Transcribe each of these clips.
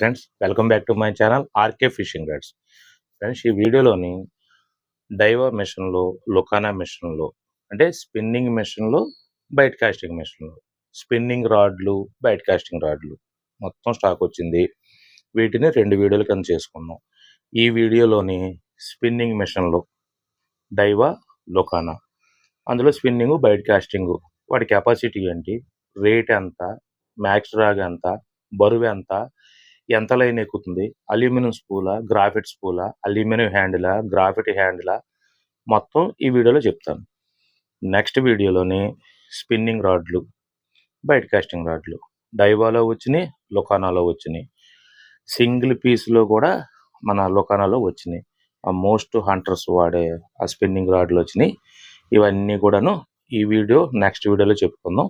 Friends, welcome back to my channel RK fishing guides. Friends, ఈ వీడియోలోని Daiwa మెషిన్లో, లొకానా మెషిన్లో అంటే స్పిన్నింగ్ మెషిన్లో, బైట్ కాస్టింగ్ మెషిన్లో స్పిన్నింగ్ రాడ్లు, బైట్ కాస్టింగ్ రాడ్లు మొత్తం స్టాక్ వచ్చింది. వీటిని 2 వీడియోలు కింద చేసుకున్నాం. ఈ వీడియోలోని స్పిన్నింగ్ మెషిన్లో డైవా, లొకానా, అందులో స్పిన్నింగ్, బైట్ కాస్టింగ్, వాటి కెపాసిటీ ఏంటి, రేట్ ఎంత, మ్యాక్స్ డ్రాగ్ ఎంత, బరువు ఎంత, ఎంత లైన్ ఎక్కుతుంది, అల్యూమినియం స్పూలా, గ్రాఫైట్ స్పూలా, అల్యూమినియం హ్యాండిలా, గ్రాఫైట్ హ్యాండిలా మొత్తం ఈ వీడియోలో చెప్తాను. నెక్స్ట్ వీడియోలోని స్పిన్నింగ్ రాడ్లు, బైట్ కాస్టింగ్ రాడ్లు డైవాలో వచ్చినాయి, లొకానాలో వచ్చినాయి, సింగిల్ పీస్లో కూడా మన లొకానాలో వచ్చినాయి. ఆ మోస్ట్ హంటర్స్ వాడే ఆ స్పిన్నింగ్ రాడ్లు వచ్చినాయి. ఇవన్నీ కూడాను ఈ నెక్స్ట్ వీడియోలో చెప్పుకుందాం.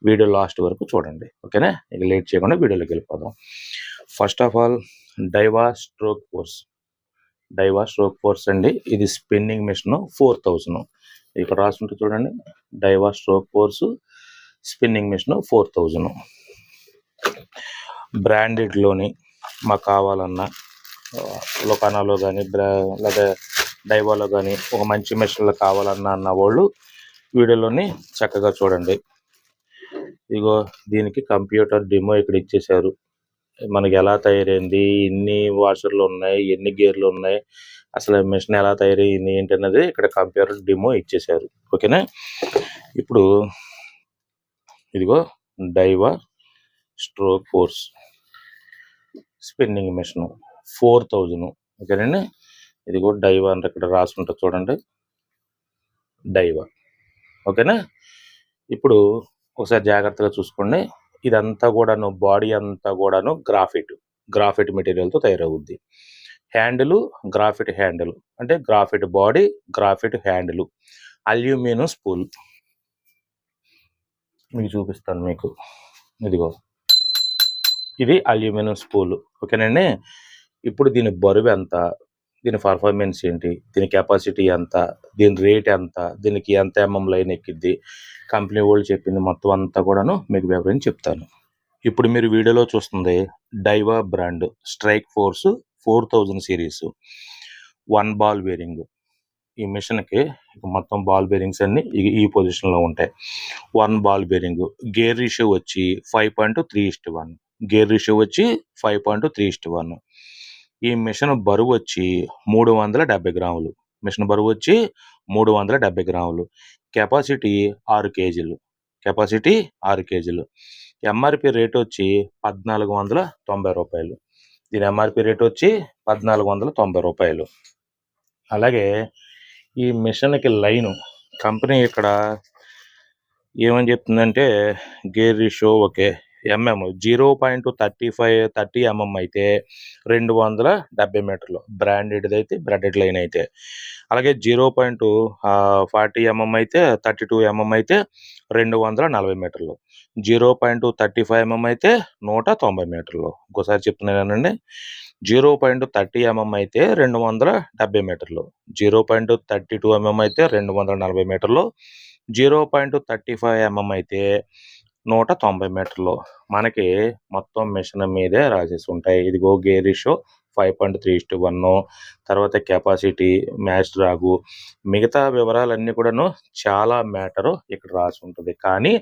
వీడియో లాస్ట్ వరకు చూడండి, ఓకేనా? ఇక లేట్ చేయకుండా వీడియోలోకి వెళ్ళిపోదాం. First of all, Daiwa stroke force అండి. ఇది స్పిన్నింగ్ మిషన్ 4000. ఇక్కడ రాసుకుంటే చూడండి, Daiwa stroke force spinning machine 4000. బ్రాండెడ్లోని మాకు కావాలన్నా లొకానాలో కానీ లేదా డైవాలో కానీ ఒక మంచి మెషిన్లో కావాలన్నా అన్న వాళ్ళు వీడియోలోని చక్కగా చూడండి. ఇగో దీనికి కంప్యూటర్ డెమో ఇక్కడ ఇచ్చేశారు. మనకి ఎలా తయారైంది, ఎన్ని వాషర్లు ఉన్నాయి, ఎన్ని గేర్లు ఉన్నాయి, అసలు మిషన్ ఎలా తయారైంది ఏంటన్నది ఇక్కడ కంప్యూటర్ డెమో ఇచ్చేశారు, ఓకేనా? ఇప్పుడు ఇదిగో Daiwa stroke force spinning machine 4000, ఓకేనండి. ఇదిగో డైవా అంటే ఇక్కడ రాసుకుంటా చూడండి, డైవా, ఓకేనా? ఇప్పుడు ఒకసారి జాగ్రత్తగా చూసుకోండి. ఇదంతా కూడాను, బాడీ అంతా కూడాను గ్రాఫైట్ మెటీరియల్తో తయారవుద్ది. హ్యాండిల్ గ్రాఫైట్ హ్యాండిల్, అంటే graphite body, graphite handle, aluminium spool మీకు చూపిస్తాను. మీకు ఇదిగో ఇది అల్యూమినియం స్పూల్, ఓకేనండి. ఇప్పుడు దీని బరువు ఎంత, దీని పర్ఫార్మెన్స్ ఏంటి, దీని కెపాసిటీ ఎంత, దీని రేట్ ఎంత, దీనికి ఎంత ఎంఎం లైన్ ఎక్కిద్ది, కంపెనీ వాళ్ళు చెప్పింది మొత్తం అంతా కూడాను మీకు వివరించి చెప్తాను. ఇప్పుడు మీరు వీడియోలో చూస్తుంది డైవా brand strike force 4000 series 1 ball bearing. ఈ మిషన్కి మొత్తం బాల్ బేరింగ్స్ అన్ని ఈ పొజిషన్లో ఉంటాయి. 1 బాల్ బేరింగ్, గేర్ రేషియో వచ్చి 5.3:1, గేర్ రేషియో వచ్చి 5.3:1. ఈ మిషన్ బరువు వచ్చి 370 గ్రాములు. మిషన్ బరువు వచ్చి 370 గ్రాములు. కెపాసిటీ 6 కేజీలు. ఎంఆర్పి రేట్ వచ్చి 1490 రూపాయలు. దీని ఎంఆర్పి రేట్ వచ్చి 1490 రూపాయలు. అలాగే ఈ మిషన్కి లైను కంపెనీ ఇక్కడ ఏమని చెప్తుందంటే, gear ratio okay, MM 0.30 MM అయితే 270 మీటర్లు, బ్రాండెడ్ లైన్ అయితే. అలాగే 0.40 ఎంఎం అయితే 32 ఎంఎం అయితే 240 మీటర్లు, 0.35 ఎంఎం అయితే 190 మీటర్లు. ఇంకోసారి చెప్తున్నానండి, 0.30 ఎంఎం అయితే 270 మీటర్లు, 0.32 ఎంఎం అయితే 240 మీటర్లు, 0.35 ఎంఎం అయితే 190 మీటర్లు. మనకి మొత్తం మిషన్ మీదే రాసేసి ఉంటాయి. ఇదిగో గేర్ రేషియో 5.3:1, తర్వాత కెపాసిటీ, మ్యాచ్ డ్రాగు, మిగతా వివరాలన్నీ కూడాను చాలా మ్యాటరు ఇక్కడ రాసి ఉంటుంది. కానీ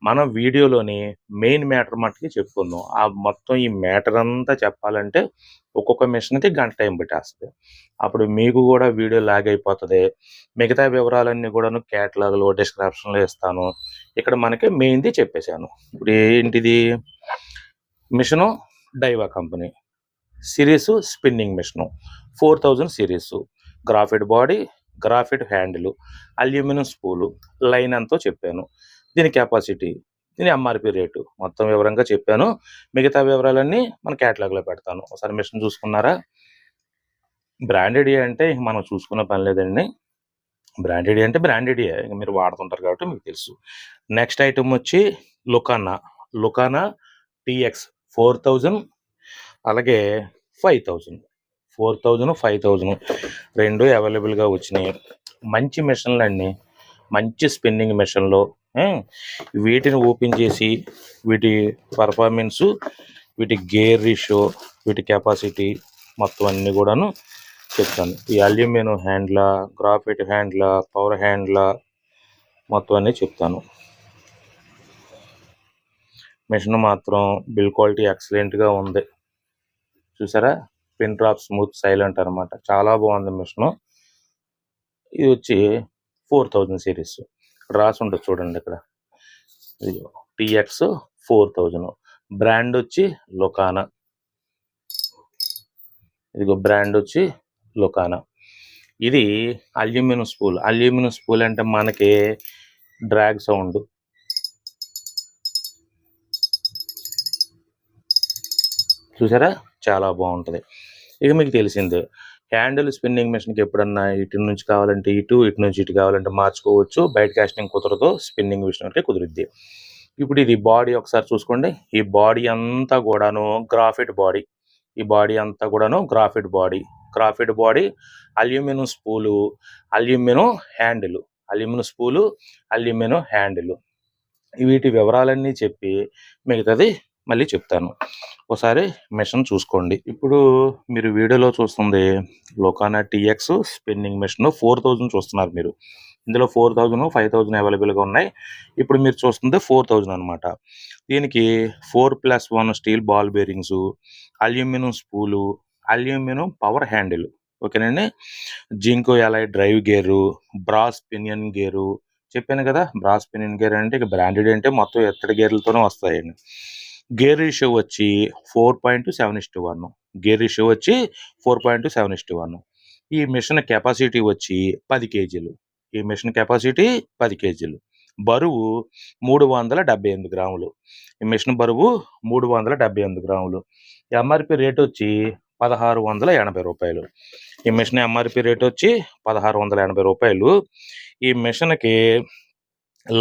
మనం వీడియోలోని మెయిన్ మ్యాటర్ మట్టుకి చెప్పుకుందాం. ఆ మొత్తం ఈ మ్యాటర్ అంతా చెప్పాలంటే ఒక్కొక్క మిషన్కి గంట టైం పెట్టేస్తుంది. అప్పుడు మీకు కూడా వీడియో లాగ్ అయిపోతుంది. మిగతా వివరాలన్నీ కూడాను క్యాటలాగ్లో, డిస్క్రిప్షన్లో ఇస్తాను. ఇక్కడ మనకి మెయిన్ది చెప్పేశాను. ఇప్పుడు ఏంటిది, machine Daiwa company series spinning machine 4000 series, graphite body, graphite handle, aluminium spool, line ఎంతో చెప్పాను, దీని కెపాసిటీ, దీని ఎంఆర్పి రేటు మొత్తం వివరంగా చెప్పాను. మిగతా వివరాలన్నీ మన క్యాటలాగ్లో పెడతాను. ఒకసారి మిషన్ చూసుకున్నారా? బ్రాండెడ్ అంటే మనం చూసుకున్న పని లేదండి. బ్రాండెడ్ అంటే బ్రాండెడ్ మీరు వాడుతుంటారు కాబట్టి మీకు తెలుసు. నెక్స్ట్ ఐటమ్ వచ్చి లొకానా టీఎక్స్ 4000, అలాగే 5000. 4000, 5000 రెండు అవైలబుల్గా వచ్చినాయి. మంచి మిషన్లు అండి, మంచి స్పిన్నింగ్ మిషన్లో. వీటిని ఓపెన్ చేసి వీటి పర్ఫార్మెన్సు వీటి గేర్ రేషియో, వీటి కెపాసిటీ మొత్తం అన్నీ కూడాను చెప్తాను. ఈ అల్యూమినియం హ్యాండ్లా, గ్రాఫైట్ హ్యాండ్లా, పవర్ హ్యాండ్లా మొత్తం అన్నీ చెప్తాను. మిషన్ మాత్రం బిల్ క్వాలిటీ ఎక్సలెంట్గా ఉంది. చూసారా, పిన్ డ్రాప్ స్మూత్ సైలెంట్ అనమాట, చాలా బాగుంది మిషను. ఇది వచ్చి 4000 సిరీస్. ఇక్కడ రాసి ఉంటుంది చూడండి, ఇక్కడ TX 4000. బ్రాండ్ వచ్చి లొకానా. ఇదిగో బ్రాండ్ వచ్చి లొకానా. ఇది అల్యూమినియం స్పూల్. అల్యూమినియం స్పూల్ అంటే మనకి డ్రాగ్ సౌండ్, చూసారా, చాలా బాగుంటుంది. ఇక మీకు తెలిసిందే, హ్యాండిల్ స్పిన్నింగ్ మిషన్కి ఎప్పుడన్నా ఇటు నుంచి కావాలంటే ఇటు నుంచి ఇటు కావాలంటే మార్చుకోవచ్చు. బయట కాస్టింగ్ కుదరదు, స్పిన్నింగ్ మిషన్ అంటే కుదిరిద్ది. ఇప్పుడు ఇది బాడీ ఒకసారి చూసుకోండి. ఈ బాడీ అంతా కూడాను గ్రాఫైట్ బాడీ. ఈ బాడీ అంతా కూడాను graphite body. Graphite body, aluminium spool, aluminium handle. Aluminium spool, aluminium handle. వీటి వివరాలన్నీ చెప్పి మిగతాది మళ్ళీ చెప్తాను. ఒకసారి మిషన్ చూసుకోండి. ఇప్పుడు మీరు వీడియోలో చూస్తుంది లొకానా TX స్పిన్నింగ్ మిషన్ 4000 చూస్తున్నారు మీరు. ఇందులో 4000, 5000 అవైలబుల్గా ఉన్నాయి. ఇప్పుడు మీరు చూస్తుంది 4000 అనమాట. దీనికి 4+1 steel ball bearings, aluminium spool, aluminium power handle, ఓకేనండి. Zinc alloy drive gear, brass pinion gear. చెప్పాను కదా, బ్రాస్ పినియన్ గేర్ అంటే ఇక బ్రాండెడ్ అంటే మొత్తం ఎత్తడి గేర్లతోనే వస్తాయండి. గేర్ రేషియో వచ్చి 4.7:1. గేర్ రేషియో వచ్చి 4.7:1. ఈ మిషన్ కెపాసిటీ వచ్చి 10 కేజీలు. ఈ మిషన్ కెపాసిటీ 10 కేజీలు. బరువు 378 గ్రాములు. ఈ మిషన్ బరువు 378 గ్రాములు. MRP రేట్ వచ్చి 1680 రూపాయలు. ఈ మిషన్ MRP రేట్ వచ్చి 1680 రూపాయలు. ఈ మిషన్కి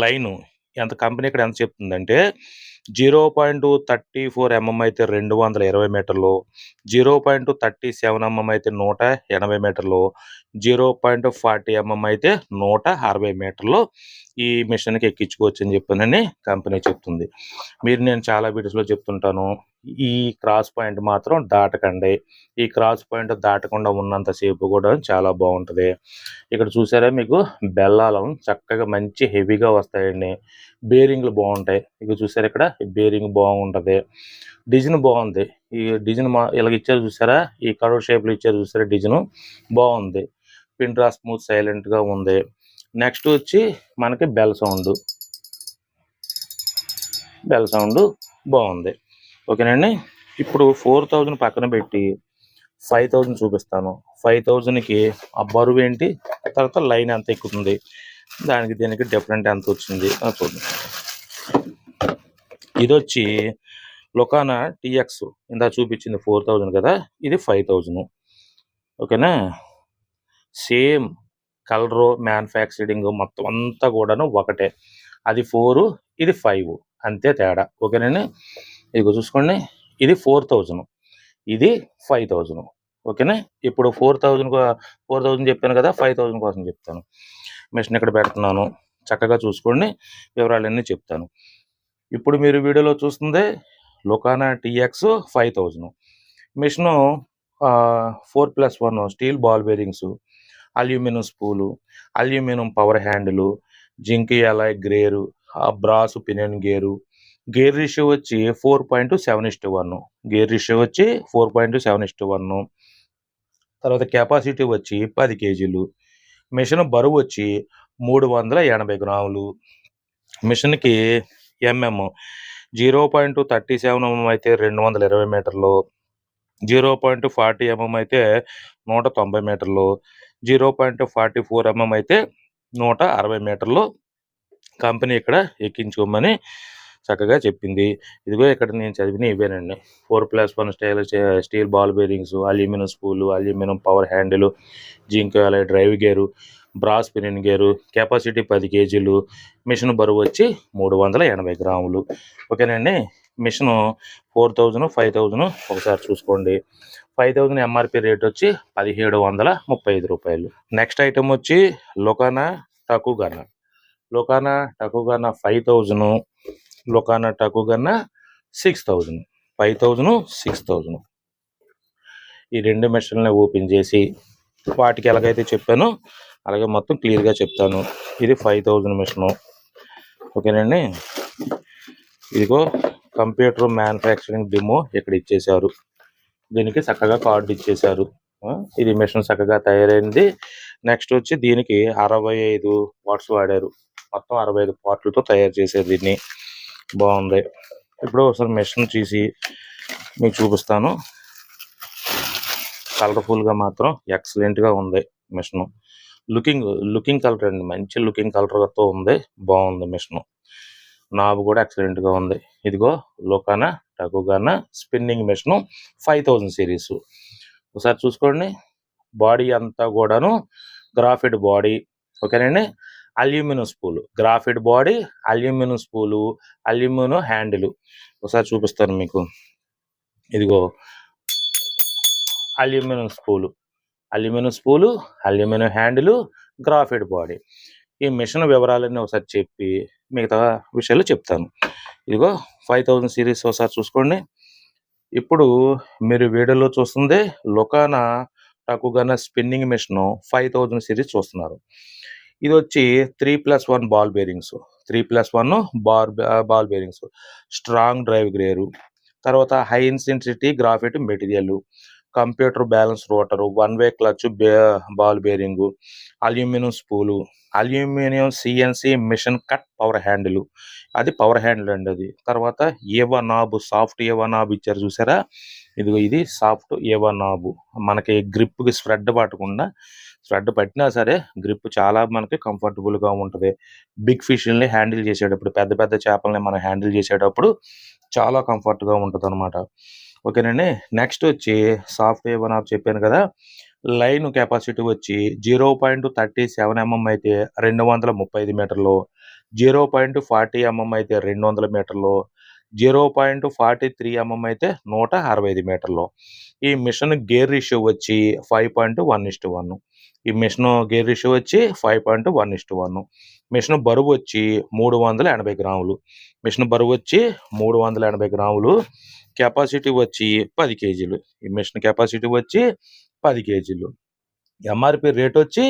లైను ఎంత, కంపెనీ ఇక్కడ ఎంత చెప్తుందంటే 0.34 mm అయితే 220 మీటర్లు, 0.37 mm అయితే 180 మీటర్లు, 0.40 mm అయితే 160 మీటర్లు ఈ మిషన్కి ఎక్కించుకోవచ్చు అని చెప్పానని కంపెనీ చెప్తుంది. నేను చాలా వీడియోస్లో చెప్తుంటాను, ఈ క్రాస్ పాయింట్ మాత్రం దాటకండి. ఈ క్రాస్ పాయింట్ దాటకుండా ఉన్నంతసేపు కూడా చాలా బాగుంటుంది. ఇక్కడ చూసారా, మీకు బెల్లాలం చక్కగా మంచి హెవీగా వస్తాయండి. బేరింగ్లు బాగుంటాయి. ఇక చూసారా, ఇక్కడ బేరింగ్ బాగుంటుంది. డిజైన్ బాగుంది. ఈ డిజైన్ ఇలాగ ఇచ్చారు చూసారా, ఈ కర్వ్ షేప్లో ఇచ్చారు చూసారా, డిజైన్ బాగుంది. పిన్ డ్రా స్మూత్ సైలెంట్గా ఉంది. నెక్స్ట్ వచ్చి మనకి బెల్ సౌండ్ బాగుంది, ఓకేనండి. ఇప్పుడు 4000 పక్కన పెట్టి 5000 చూపిస్తాను. 5000కి ఆ బరువు ఏంటి, తర్వాత లైన్ ఎంత ఎక్కుతుంది, దీనికి డిఫరెంట్ ఎంత వచ్చింది చూద్దాం. ఇది వచ్చి లొకానా TX ఇందా చూపించింది 4000 కదా, ఇది 5000, ఓకేనా. సేమ్ కలరు, మ్యానుఫ్యాక్చరింగ్ మొత్తం అంతా కూడాను ఒకటే. అది 4, ఇది 5, అంతే తేడా, ఓకేనండి. ఇదిగో చూసుకోండి, ఇది 4000, ఇది 5000, ఓకేనా. ఇప్పుడు 4000 చెప్పాను కదా, 5000 కోసం చెప్తాను. మిషన్ ఇక్కడ పెడుతున్నాను, చక్కగా చూసుకోండి, వివరాలన్నీ చెప్తాను. ఇప్పుడు మీరు వీడియోలో చూస్తుంది లొకానా TX 5000. Machine 4+1 steel ball bearings, aluminium spool, aluminium power handle, zinc alloy gear, brass pinion gear. Gear ratio వచ్చి 4.7:1. గేర్ రేషియో వచ్చి 4.7:1. తర్వాత కెపాసిటీ వచ్చి 10 కేజీలు. మిషన్ బరువు వచ్చి 380 గ్రాములు. మిషన్కి MM 0.37 mm అయితే 220 మీటర్లు, 0.40 mm అయితే 190 మీటర్లు, 0.44 mm అయితే 160 మీటర్లు కంపెనీ ఇక్కడ ఎక్కించుకోమని చక్కగా చెప్పింది. ఇదిగో ఇక్కడ నేను చదివిన ఇవేనండి. 4+1 steel ball bearings, aluminium spool, aluminium power handle, zinc alloy drive gear, brass pinion gear, capacity 10 కేజీలు, మిషన్ బరువు వచ్చి 380 గ్రాములు, ఓకేనండి. మిషను 4000, 5000 ఒకసారి చూసుకోండి. 5000 MRP రేట్ వచ్చి 1735 రూపాయలు. నెక్స్ట్ ఐటమ్ వచ్చి లొకానా టకుగానా. లొకానా టకుగానా 5000, లొకానా టకుగానా 6000. 5000, 6000. ఈ 2 మెషిన్లని ఓపెన్ చేసి వాటికి ఎలాగైతే చెప్పానో అలాగే మొత్తం క్లియర్గా చెప్తాను. ఇది 5000 మెషిను. ఓకేనండి. ఇదిగో కంప్యూటర్ మ్యానుఫ్యాక్చరింగ్ డెమో ఇక్కడ ఇచ్చేశారు. దీనికి చక్కగా కార్డు ఇచ్చేశారు. ఇది మెషిన్ చక్కగా తయారైంది. నెక్స్ట్ వచ్చి దీనికి 65 పార్ట్స్ వాడారు. మొత్తం 65 పార్ట్లతో తయారు చేశారు దీన్ని. బాగుంది. ఇప్పుడు ఒకసారి మెషిన్ తీసి మీకు చూపిస్తాను. కలర్ఫుల్గా మాత్రం ఎక్సలెంట్గా ఉంది మిషను. లుకింగ్ కలర్ అండి, మంచి లుకింగ్ కలర్తో ఉంది. బాగుంది మిషను. నాబ్ కూడా ఎక్సలెంట్గా ఉంది. ఇదిగో లోకానా టకుగానా స్పిన్నింగ్ మిషను 5000 సిరీస్. ఒకసారి చూసుకోండి. బాడీ అంతా కూడాను గ్రాఫైట్ బాడీ. ఓకేనండి. Aluminium spool, graphite body, aluminium spool, aluminium handle. ఒకసారి చూపిస్తాను మీకు. ఇదిగో aluminium spool, aluminium handle, graphite body. ఈ మిషన్ వివరాలన్నీ ఒకసారి చెప్పి మిగతా విషయాలు చెప్తాను. ఇదిగో 5000 సిరీస్ ఒకసారి చూసుకోండి. ఇప్పుడు మీరు వీడియోలో చూస్తుంది లొకానా టకుగానా స్పిన్నింగ్ మిషన్ 5000 సిరీస్ చూస్తున్నారు. ఇది వచ్చి 3+1 ball bearings, 3+1 ball bearings, strong drive gear, తర్వాత high intensity graphite material, computer balance rotor, 1-వే clutch ball bearing, aluminium spool, aluminium CNC machine cut power handle. అది పవర్ హ్యాండిల్ అండి అది. తర్వాత ఏవా నాబు, సాఫ్ట్ ఏవా నాబు ఇచ్చారు చూసారా. ఇదిగో ఇది సాఫ్ట్ ఏవా నాబు. మనకి గ్రిప్కి స్ప్రెడ్ పట్టకుండా, స్ప్రెడ్ పట్టినా సరే గ్రిప్ చాలా మనకి కంఫర్టబుల్గా ఉంటుంది. బిగ్ ఫిష్ని హ్యాండిల్ చేసేటప్పుడు, పెద్ద పెద్ద చేపల్ని మనం హ్యాండిల్ చేసేటప్పుడు చాలా కంఫర్ట్గా ఉంటుంది అనమాట. ఓకేనండి. నెక్స్ట్ వచ్చి సాఫ్ట్ ఏవా నాబు చెప్పాను కదా. లైన్ కెపాసిటీ వచ్చి 0.37 mm అయితే 235 మీటర్లు, 0.40 mm అయితే 200 మీటర్లు, 0.43 mm అయితే 165 మీటర్లు. ఈ మిషన్ గేర్ రేషియో వచ్చి 5.1:1. ఈ మిషన్ గేర్ రేషియో వచ్చి 5.1:1. మిషన్ బరువు వచ్చి 380 గ్రాములు. మిషన్ బరువు వచ్చి 380 గ్రాములు. కెపాసిటీ వచ్చి 10 కేజీలు. ఈ మిషన్ కెపాసిటీ వచ్చి 10 కేజీలు. ఎంఆర్పి రేట్ వచ్చి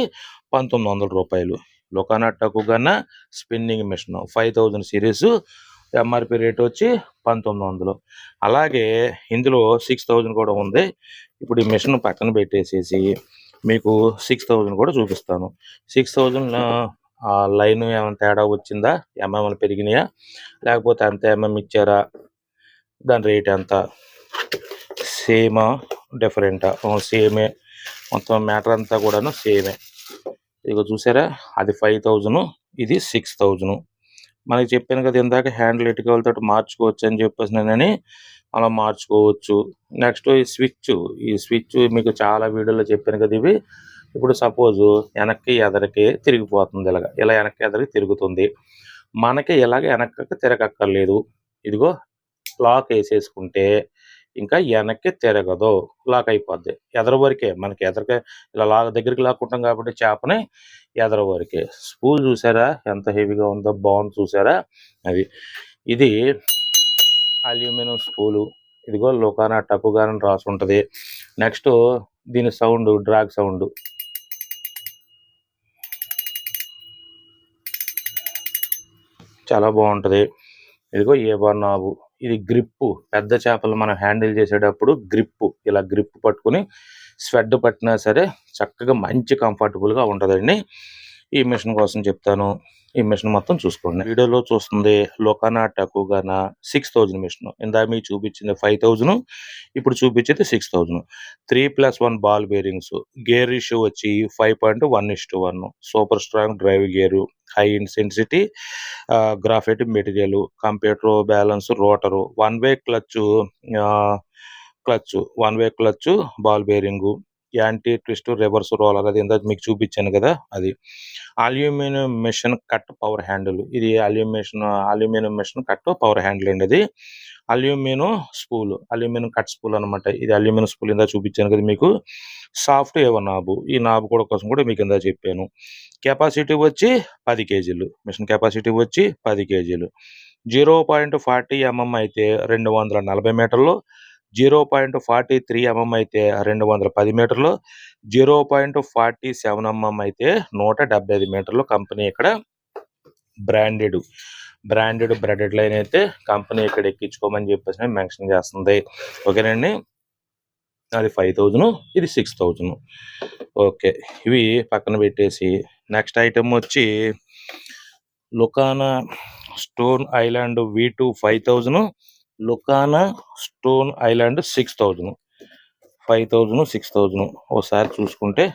1900 రూపాయలు. లొకానా టకుగానా spinning machine 5000 series. MRP rate వచ్చి 1900. అలాగే ఇందులో 6000 కూడా ఉంది. ఇప్పుడు ఈ మిషన్ పక్కన పెట్టేసేసి మీకు 6000 కూడా చూపిస్తాను. 6000 లైన్ ఏమైనా తేడా వచ్చిందా, ఎంఎంలు పెరిగినాయా, లేకపోతే అంత ఎంఎం ఇచ్చారా, దాని రేట్ ఎంత, సేమా డిఫరెంటా? సేమే. మొత్తం మ్యాటర్ అంతా కూడాను సేమే. ఇదిగో చూసారా, అది 5000, ఇది 6000. మనకి చెప్పాను కదా ఇందాక, హ్యాండిల్ ఎటుకలతో మార్చుకోవచ్చు అని చెప్పేసి నేనని, అలా మార్చుకోవచ్చు. నెక్స్ట్ ఈ స్విచ్ మీకు చాలా వీడియోలో చెప్పాను కదా. ఇవి ఇప్పుడు సపోజు వెనక్కి ఎదరికి తిరిగిపోతుంది. ఇలా వెనక్కి ఎదరికి తిరుగుతుంది. మనకి ఇలాగ వెనక్కి తిరగక్కర్లేదు. ఇదిగో లాక్ వేసేసుకుంటే ఇంకా వెనక్కి తిరగదు, లాక్ అయిపోద్ది. ఎదర వరకే మనకి, ఎదరికే ఇలా దగ్గరికి లాక్కుంటాం కాబట్టి చేపని ఎదర వరకే. స్పూల్ చూసారా ఎంత హెవీగా ఉందో, బాగుంది చూసారా. అది ఇది అల్యూమినియం స్పూలు. ఇదిగో లొకానా టకుగానా రాసి ఉంటుంది. నెక్స్ట్ దీని సౌండ్ డ్రాగ్ సౌండ్. చాలా బాగుంటుంది. ఇదిగో ఏవా నాబు. ఇది గ్రిప్పు. పెద్ద చేపలు మనం హ్యాండిల్ చేసేటప్పుడు ఇలా గ్రిప్ పట్టుకుని స్వెడ్ పట్టినా సరే చక్కగా మంచి కంఫర్టబుల్గా ఉంటుందండి. ఈ మిషన్ కోసం చెప్తాను. ఈ మిషన్ మొత్తం చూసుకోండి. వీడియోలో చూస్తుంది లొకానా టకుగానా 6000 మిషన్. ఇందాక మీకు చూపించింది 5000, ఇప్పుడు చూపించేది 6000. 3+1 బాల్ బేరింగ్స్. గేర్ రేషియో వచ్చి 5.1:1. Super strong drive gear, high intensity graphite material, computer balance rotor, 1-వే clutch ball bearing, anti twist reverse roller. అది ఇందాక మీకు చూపించాను కదా అది. Aluminium machine cut power handle. ఇది aluminium machine cut power handle అండి. అది అల్యూమినియం కట్ స్పూల్ అనమాట. ఇది అల్యూమినియం స్పూల్ ఇందా చూపించాను కదా మీకు. సాఫ్ట్ ఏవో నాబు. ఈ నాబు కోసం కూడా మీకు ఇందా చెప్పాను. కెపాసిటీ వచ్చి 10 కేజీలు. మిషన్ కెపాసిటీ వచ్చి 10 కేజీలు. 0.40 mm అయితే 240 మీటర్లు, 0.43 mm అయితే 210 మీటర్లు, 0.47 mm అయితే 175 మీటర్లు. కంపెనీ ఇక్కడ బ్రాండెడ్ బ్రాండెడ్ లైన్ అయితే కంపెనీ ఇక్కడ ఎక్కించుకోమని చెప్పేసి మెన్షన్ చేస్తుంది. ఓకేనండి, అది 5000, ఇది 6000. ఓకే, ఇవి పక్కన పెట్టేసి నెక్స్ట్ ఐటమ్ వచ్చి లుకానా stone island V2 5000, లుకానా stone island 6000. 5000, 6000 ఒకసారి చూసుకుంటే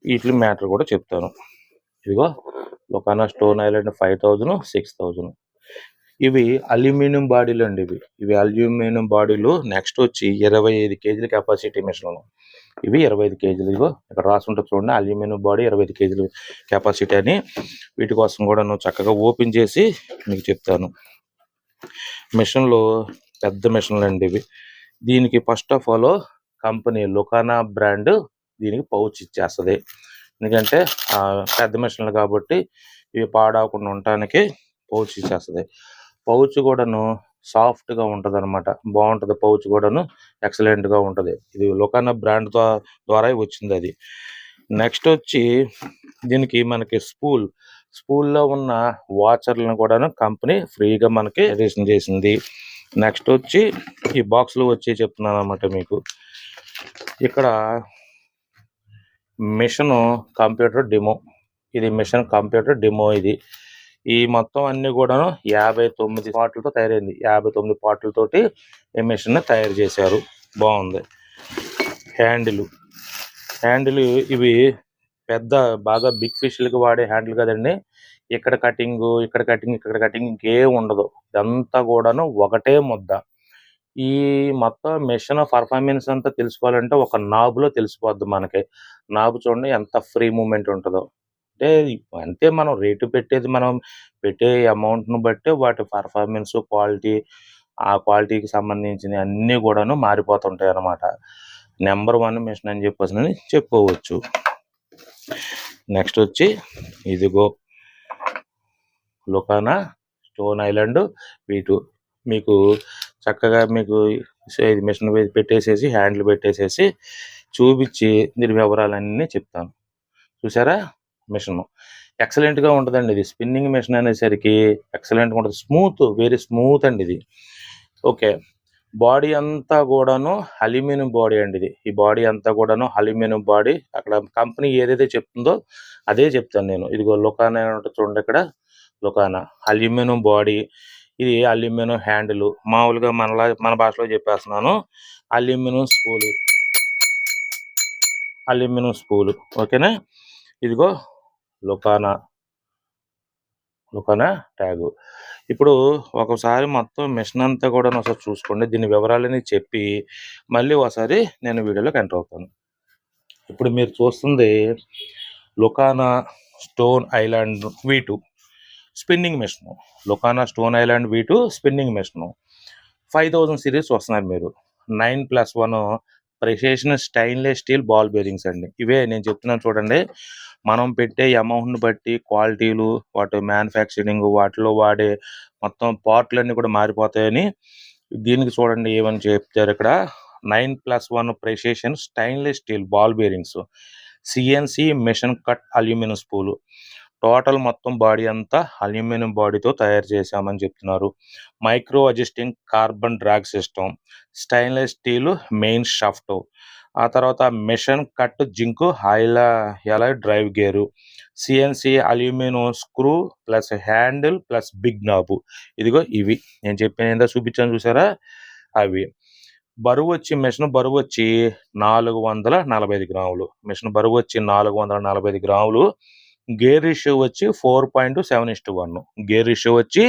వీటి మ్యాటర్ కూడా చెప్తాను. ఇదిగో లుకానా స్టోన్ ఐలాండ్ 5000, 6000. ఇవి అల్యూమినియం బాడీలు అండి. ఇవి అల్యూమినియం బాడీలు. నెక్స్ట్ వచ్చి 25 కేజీల కెపాసిటీ మిషన్లు. ఇవి 25 కేజీలు. ఇదిగో ఇక్కడ రాసుంటుంది చూడండి, అల్యూమినియం బాడీ 25 కేజీలు కెపాసిటీ అని. వీటి కోసం కూడా చక్కగా ఓపెన్ చేసి మీకు చెప్తాను. మిషన్లు పెద్ద మిషన్లు అండి ఇవి. దీనికి first of all company లుకానా brand దీనికి పౌచ్ ఇచ్చేస్తుంది. ఎందుకంటే పెద్ద మిషన్లు కాబట్టి ఇవి పాడవకుండా ఉండటానికి పౌచ్ ఇచ్చేస్తుంది. పౌచ్ కూడాను సాఫ్ట్గా ఉంటుంది అనమాట, బాగుంటుంది. పౌచ్ కూడాను ఎక్సలెంట్గా ఉంటుంది. ఇది లుకానా బ్రాండ్ ద్వారా వచ్చింది అది. నెక్స్ట్ వచ్చి దీనికి మనకి స్పూల్లో ఉన్న వాచర్లను కూడాను కంపెనీ ఫ్రీగా మనకి రిజిస్ట్రేషన్ చేసింది. నెక్స్ట్ వచ్చి ఈ బాక్స్లో వచ్చి చెప్తున్నాను అనమాట మీకు. ఇక్కడ మిషన్ కంప్యూటర్ డెమో, ఇది మిషన్ కంప్యూటర్ డెమో. ఇది ఈ మొత్తం అన్ని కూడాను 59 పార్ట్లతో తయారైంది. 59 పార్ట్లతోటి ఈ మిషన్ తయారు చేశారు. బాగుంది. హ్యాండిల్ ఇవి పెద్ద బాగా బిగ్ ఫిష్లకి వాడే హ్యాండిల్ కదండి. ఇక్కడ కటింగ్, ఇక్కడ కటింగ్ ఇంకేం ఉండదు. ఇదంతా కూడాను ఒకటే ముద్ద. ఈ మొత్తం మిషన్ పర్ఫార్మెన్స్ అంతా తెలుసుకోవాలంటే ఒక నాబులో తెలిసిపోద్ది మనకి. నాబు చూడండి ఎంత ఫ్రీ మూమెంట్ ఉంటుందో. అంటే మనం రేటు పెట్టేది, మనం పెట్టే అమౌంట్ను బట్టి వాటి పర్ఫార్మెన్స్, క్వాలిటీ, ఆ క్వాలిటీకి సంబంధించిన అన్నీ కూడాను మారిపోతుంటాయి అన్నమాట. నెంబర్ 1 మిషన్ అని చెప్పేసి చెప్పుకోవచ్చు. నెక్స్ట్ వచ్చి ఇదిగో లుకానా స్టోన్ ఐలాండ్ V2. మీకు చక్కగా మీకు ఇది మిషన్ పెట్టేసేసి హ్యాండిల్ పెట్టేసేసి చూపించి దీని వివరాలన్నీ చెప్తాను. చూసారా, మిషన్ ఎక్సలెంట్గా ఉంటుందండి. ఇది స్పిన్నింగ్ మిషన్ అనేసరికి ఎక్సలెంట్గా ఉంటుంది. వెరీ స్మూత్ అండి ఇది. ఓకే, బాడీ అంతా కూడాను అల్యూమినియం బాడీ అండి ఇది. ఈ బాడీ అంతా కూడాను అల్యూమినియం బాడీ. అక్కడ కంపెనీ ఏదైతే చెప్తుందో అదే చెప్తాను నేను. ఇదిగో లుకానా చూడండి, ఇక్కడ లుకానా అల్యూమినియం బాడీ. ఇది అల్యూమినియం హ్యాండిల్. మామూలుగా మన భాషలో చెప్పేస్తున్నాను, అల్యూమినియం స్పూలు. ఓకేనా. ఇదిగో లుకానా ట్యాగు. ఇప్పుడు ఒకసారి మొత్తం మిషన్ అంతా కూడా ఒకసారి చూసుకోండి. దీని వివరాలని చెప్పి మళ్ళీ ఒకసారి నేను వీడియోలోకి ఎంటర్ అవుతాను. ఇప్పుడు మీరు చూస్తుంది లుకానా stone island V2 spinning machine. లుకానా stone island V2 spinning machine 5000 series వస్తున్నారు మీరు. 9+1 precision stainless steel ball bearings అండి. ఇవే నేను చెప్తున్నాను చూడండి. మనం పెట్టే అమౌంట్ని బట్టి క్వాలిటీలు, వాటి మ్యానుఫ్యాక్చరింగ్, వాటిలో వాడే మొత్తం పార్ట్లన్నీ కూడా మారిపోతాయని దీనికి చూడండి ఏమని చెప్తారు ఇక్కడ. 9+1 precision stainless steel ball bearings, CNC machine cut aluminium spool. Total మొత్తం బాడీ అంతా అల్యూమినియం బాడీతో తయారు చేశామని చెప్తున్నారు. Micro adjusting carbon drag system, stainless steel main shaft, ఆ తర్వాత machine cut zinc alloy drive gear, CNC aluminium screw plus handle plus big knob. ఇదిగో ఇవి నేను చెప్పిన ఏందో చూపించాను చూసారా, అవి. మిషన్ బరువు వచ్చి 445 గ్రాములు. మిషన్ బరువు వచ్చి 445 గ్రాములు. గేర్ రేషియో వచ్చి 4.7:1. గేర్ రేషియో వచ్చి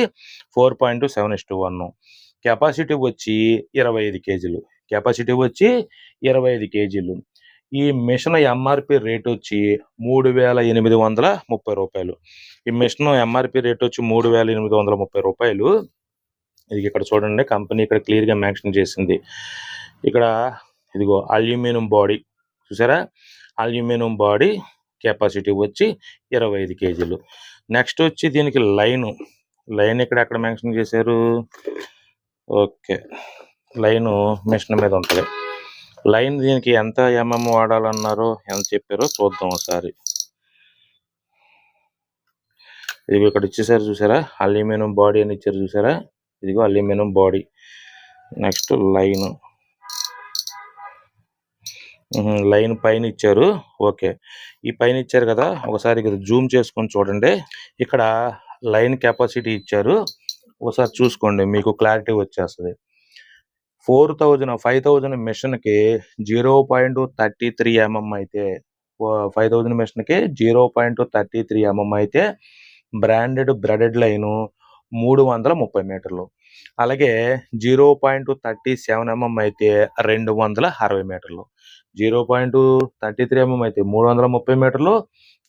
4.7:1. కెపాసిటీ వచ్చి 25 కేజీలు. ఈ మిషన్ MRP రేట్ వచ్చి 3830 రూపాయలు. ఈ మిషన్ MRP రేట్ వచ్చి 3830 రూపాయలు. ఇది ఇక్కడ చూడండి, కంపెనీ ఇక్కడ క్లియర్గా మెన్షన్ చేసింది. ఇక్కడ ఇదిగో అల్యూమినియం బాడీ చూసారా, అల్యూమినియం బాడీ, కెపాసిటీ వచ్చి 25 కేజీలు. నెక్స్ట్ వచ్చి దీనికి లైన్ ఇక్కడ ఎక్కడ మెన్షన్ చేశారు? ఓకే, లైన్ మిషన్ మీద ఉంటుంది. లైన్ దీనికి ఎంత వాడాలన్నారో ఎంత చెప్పారో చూద్దాం ఒకసారి. ఇది ఇక్కడ ఇచ్చేసారు చూసారా, అల్యూమినియం బాడీ అని ఇచ్చారు చూసారా, ఇదిగో అల్యూమినియం బాడీ. నెక్స్ట్ లైన్ పైన ఇచ్చారు. ఓకే, ఈ పైన ఇచ్చారు కదా, ఒకసారి జూమ్ చేసుకొని చూడండి. ఇక్కడ లైన్ కెపాసిటీ ఇచ్చారు, ఒకసారి చూసుకోండి, మీకు క్లారిటీ వచ్చేస్తుంది. 5000 మిషన్కి 0.33 mm అయితే 5000 మిషన్కి 0.33 mm అయితే బ్రాడెడ్ లైను 330 మీటర్లు. అలాగే 0.37 mm అయితే 260 మీటర్లు. 0.33 mm అయితే 330 మీటర్లు,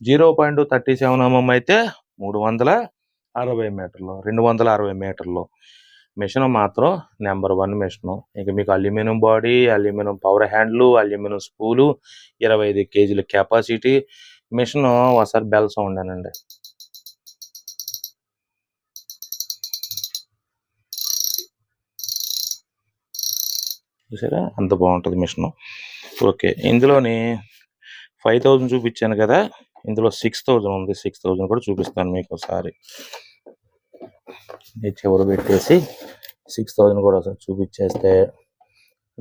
0.37 mm అయితే 360 మీటర్లు, 260 మీటర్లు. మిషన్ మాత్రం నెంబర్ 1 మిషన్. ఇక మీకు aluminium body, aluminium power handle, aluminium spool, 25 kg capacity machine. ఒకసారి బెల్ సౌండ్ అనండి. చూసారా అంత బాగుంటుంది మిషన్. ఓకే, ఇందులోని 5000 చూపించాను కదా, ఇందులో 6000 ఉంది. 6000 కూడా చూపిస్తాను మీకు ఒకసారి. చివరి పెట్టేసి 6000 కూడా ఒకసారి చూపించేస్తే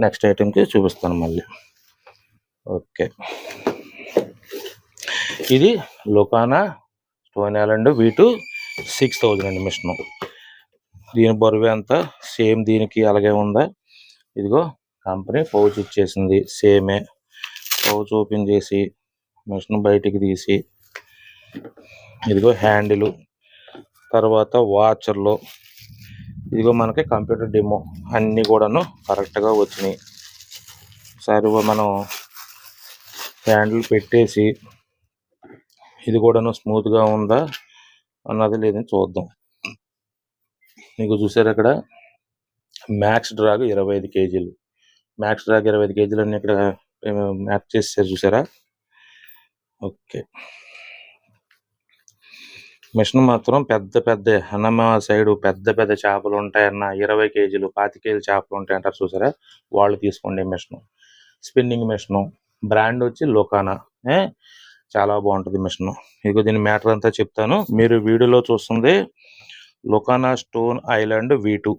నెక్స్ట్ ఐటెంకి చూపిస్తాను మళ్ళీ. ఓకే, ఇది లొకానా స్టోన్ ఐలాండ్ V2 6000 అండి మిషన్. దీని బరువు ఎంత సేమ్ దీనికి అలాగే ఉందా? ఇదిగో కంపెనీ పౌచ్ ఇచ్చేసింది, సేమే. పౌచ్ ఓపెన్ చేసి మిషన్ బయటికి తీసి, ఇదిగో హ్యాండిల్, తర్వాత వాచర్లు, ఇదిగో మనకి కంప్యూటర్ డెమో అన్నీ కూడాను కరెక్ట్గా వచ్చినాయి. ఒకసారి మనం హ్యాండిల్ పెట్టేసి ఇది కూడాను స్మూత్గా ఉందా అన్నది లేదని చూద్దాం. మీకు చూసారు అక్కడ max drag 25 kg. Max drag 25 kg అని ఇక్కడ మ్యాచ్ చేశారు చూసారా. ఓకే, మిషన్ మాత్రం పెద్ద అన్నమ సైడు పెద్ద చేపలు ఉంటాయన్న 20 kg 25 kg చేపలు ఉంటాయంటారు చూసారా, వాళ్ళు తీసుకోండి మిషన్. స్పిన్నింగ్ మిషన్, బ్రాండ్ వచ్చి లొకానా. చాలా బాగుంటుంది మిషన్. ఇక దీని మ్యాటర్ అంతా చెప్తాను. మీరు వీడియోలో చూస్తుంది లొకానా స్టోన్ ఐలాండ్ V2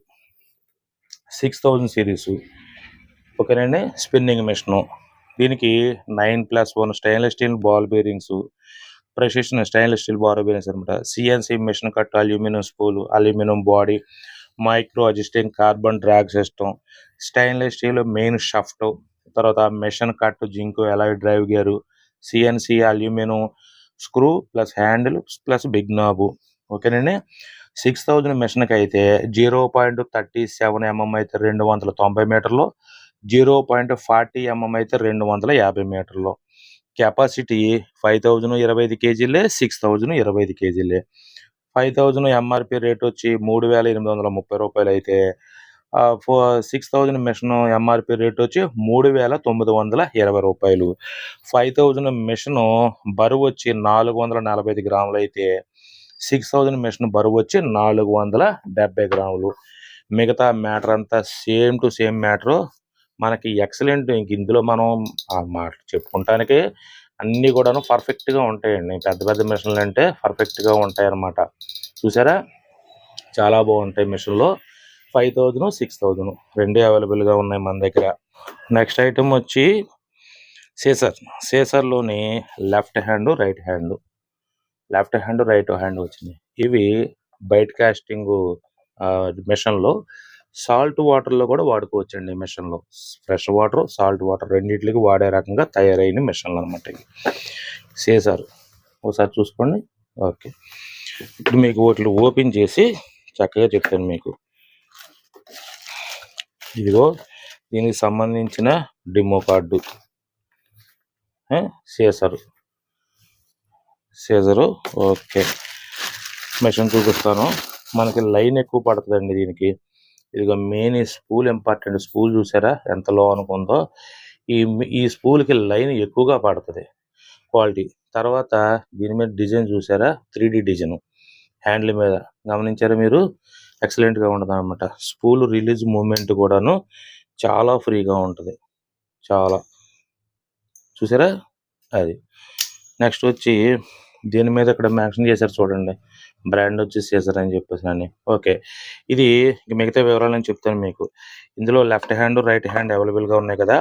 6000 సిరీస్. ఓకేనండి, స్పిన్నింగ్ మిషను. దీనికి 9+1 stainless steel ball bearings, precision stainless steel ball bearings అనమాట. CNC machine cut, aluminium spool, aluminium body, micro adjusting carbon drag system, stainless steel main shaft, తర్వాత machine cut, zinc alloy drive gear, CNC aluminium screw plus handle plus big knob. ఓకేనండి, 6000 మిషన్కి అయితే 0.37 mm అయితే 290 మీటర్లు, 0.40 mm అయితే 250 మీటర్లు. Capacity 5000 25 kgలే, 6000 25 kgలే. 5000 MRP rate వచ్చి 3830 రూపాయలు అయితే 6000 మిషన్ MRP రేట్ వచ్చి 3920 రూపాయలు. 5000 మిషన్ బరువు వచ్చి 445 గ్రాములు అయితే 6000 మిషన్ బరువు వచ్చి 470 గ్రాములు. మిగతా మ్యాటర్ అంతా సేమ్ టు సేమ్ మ్యాటరు. మనకి ఎక్సలెంట్. ఇంక ఇందులో మనం మాట చెప్పుకుంటానికి అన్నీ కూడాను పర్ఫెక్ట్గా ఉంటాయండి. పెద్ద మిషన్లు అంటే పర్ఫెక్ట్గా ఉంటాయి అన్నమాట. చూసారా, చాలా బాగుంటాయి మిషన్లో. 5000 6000 రెండే అవైలబుల్గా ఉన్నాయి మన దగ్గర. నెక్స్ట్ ఐటమ్ వచ్చి సీసర్లోని లెఫ్ట్ హ్యాండ్ రైట్ హ్యాండ్ వచ్చినాయి. ఇవి బైట్ కాస్టింగ్ మిషన్లో సాల్ట్ వాటర్లో కూడా వాడుకోవచ్చండి. మిషన్లో ఫ్రెష్ వాటర్, సాల్ట్ వాటర్ రెండింటికి వాడే రకంగా తయారైన మిషన్లు అనమాట. సీసర్ ఒకసారి చూసుకోండి. ఓకే, ఇప్పుడు మీకు వాటిని ఓపెన్ చేసి చక్కగా చెప్తాను మీకు. ఇదిగో దీనికి సంబంధించిన డెమో కార్డు, సీజరు. ఓకే, మిషన్ చూపిస్తాను. మనకి లైన్ ఎక్కువ పడుతుందండి దీనికి. ఇదిగో మెయిన్ స్పూల్ ఇంపార్టెంట్. స్పూల్ చూసారా ఎంత లో అనుకుందో. ఈ స్పూల్కి లైన్ ఎక్కువగా పడుతుంది క్వాలిటీ. తర్వాత దీని మీద డిజైన్ చూసారా, 3D డిజైన్. హ్యాండిల్ మీద గమనించారా మీరు? ఎక్సలెంట్గా ఉంటుంది అనమాట. స్పూల్ రిలీజ్ మూమెంట్ కూడాను చాలా ఫ్రీగా ఉంటుంది, చాలా. చూసారా? అది నెక్స్ట్ వచ్చి దీని మీద ఇక్కడ మెన్షన్ చేశారు చూడండి, బ్రాండ్ వచ్చి సీజర్ అని చెప్పేసి అని. ఓకే, ఇది మిగతా వివరాలు నేను చెప్తాను మీకు. ఇందులో లెఫ్ట్ హ్యాండ్ రైట్ హ్యాండ్ అవైలబుల్గా ఉన్నాయి కదా.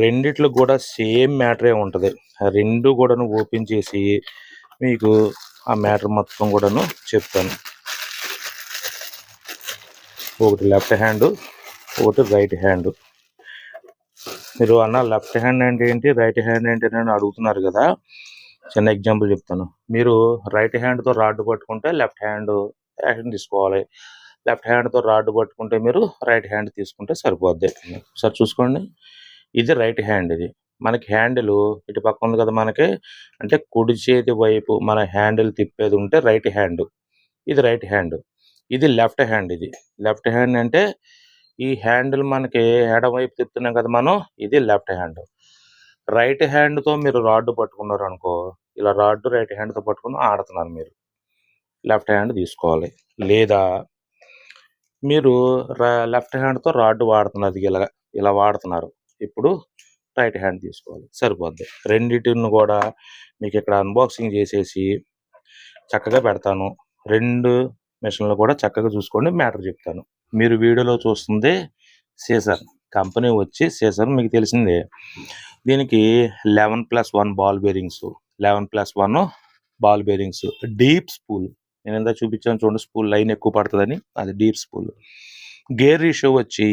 రెండిట్లో కూడా సేమ్ మ్యాటరే ఉంటుంది. రెండు కూడాను ఓపెన్ చేసి మీకు ఆ మ్యాటర్ మొత్తం కూడాను చెప్తాను. ఒకటి లెఫ్ట్ హ్యాండ్, ఒకటి రైట్ హ్యాండ్. మీరు అన్న లెఫ్ట్ హ్యాండ్ అంటే ఏంటి, రైట్ హ్యాండ్ ఏంటి అని అడుగుతున్నారు కదా. చిన్న ఎగ్జాంపుల్ చెప్తాను. మీరు రైట్ హ్యాండ్తో రాడ్ పట్టుకుంటే లెఫ్ట్ హ్యాండ్ యాక్షన్ తీసుకోవాలి, లెఫ్ట్ హ్యాండ్తో రాడ్ పట్టుకుంటే మీరు రైట్ హ్యాండ్ తీసుకుంటే సరిపోద్ది. సార్ చూసుకోండి, ఇది రైట్ హ్యాండ్. ఇది మనకి హ్యాండిల్ ఇటు పక్క ఉంది కదా మనకి, అంటే కుడి చేతి వైపు మన హ్యాండిల్ తిప్పేది ఉంటే రైట్ హ్యాండ్, ఇది రైట్ హ్యాండ్. ఇది లెఫ్ట్ హ్యాండ్. ఇది లెఫ్ట్ హ్యాండ్ అంటే ఈ హ్యాండిల్ మనకి ఎడమవైపు తిప్పుతున్నాం కదా మనం, ఇది లెఫ్ట్ హ్యాండ్. రైట్ హ్యాండ్తో మీరు రాడ్ పట్టుకున్నారు అనుకో, ఇలా రాడ్ రైట్ హ్యాండ్తో పట్టుకుని ఆడుతున్నారు మీరు, లెఫ్ట్ హ్యాండ్ తీసుకోవాలి. లేదా మీరు లెఫ్ట్ హ్యాండ్తో రాడ్ వాడుతున్నది ఇలా వాడుతున్నారు, ఇప్పుడు రైట్ హ్యాండ్ తీసుకోవాలి, సరిపోద్ది. రెండింటిని కూడా మీకు ఇక్కడ అన్బాక్సింగ్ చేసేసి చక్కగా పెడతాను. రెండు మిషన్లు కూడా చక్కగా చూసుకోండి, మ్యాటర్ చెప్తాను. మీరు వీడియోలో చూస్తుంది సీజర్ కంపెనీ వచ్చి సీజర్ మీకు తెలిసిందే. దీనికి 11+1 ball bearings, 11+1 ball bearings, deep spool. నేను ఎంత చూపించాను చూడండి, స్పూల్ లైన్ ఎక్కువ పడుతుందని, అది డీప్ స్పూల్. గేర్ రేషియో వచ్చి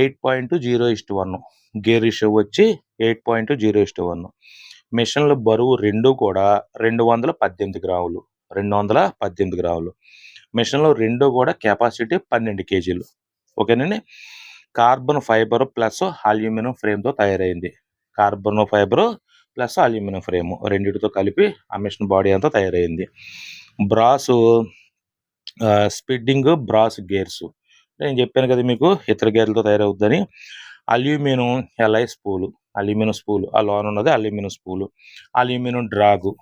8.0:1. గేర్ రేషియో వచ్చి 8.0:1. మిషన్ల బరువు రెండు కూడా 218 గ్రాములు, 218 గ్రాములు. మిషన్లో రెండు కూడా కెపాసిటీ 12 కేజీలు. ఓకేనండి. కార్బన్ ఫైబర్ ప్లస్ అల్యూమినియం ఫ్రేమ్తో తయారైంది. Carbon fibre plus aluminium frame రెండింటితో కలిపి ఆ మిషన్ బాడీ అంతా తయారైంది. బ్రాస్ స్పిడ్డింగ్ బ్రాస్ గేర్స్, నేను చెప్పాను కదా మీకు ఇతర గేర్లతో తయారవుద్దని. అల్యూమినియం ఎల్ఐ స్పూలు, అల్యూమినియం స్పూలు, ఆ లోన్ ఉన్నది అల్యూమినియం స్పూలు. అల్యూమినియం డ్రాగు,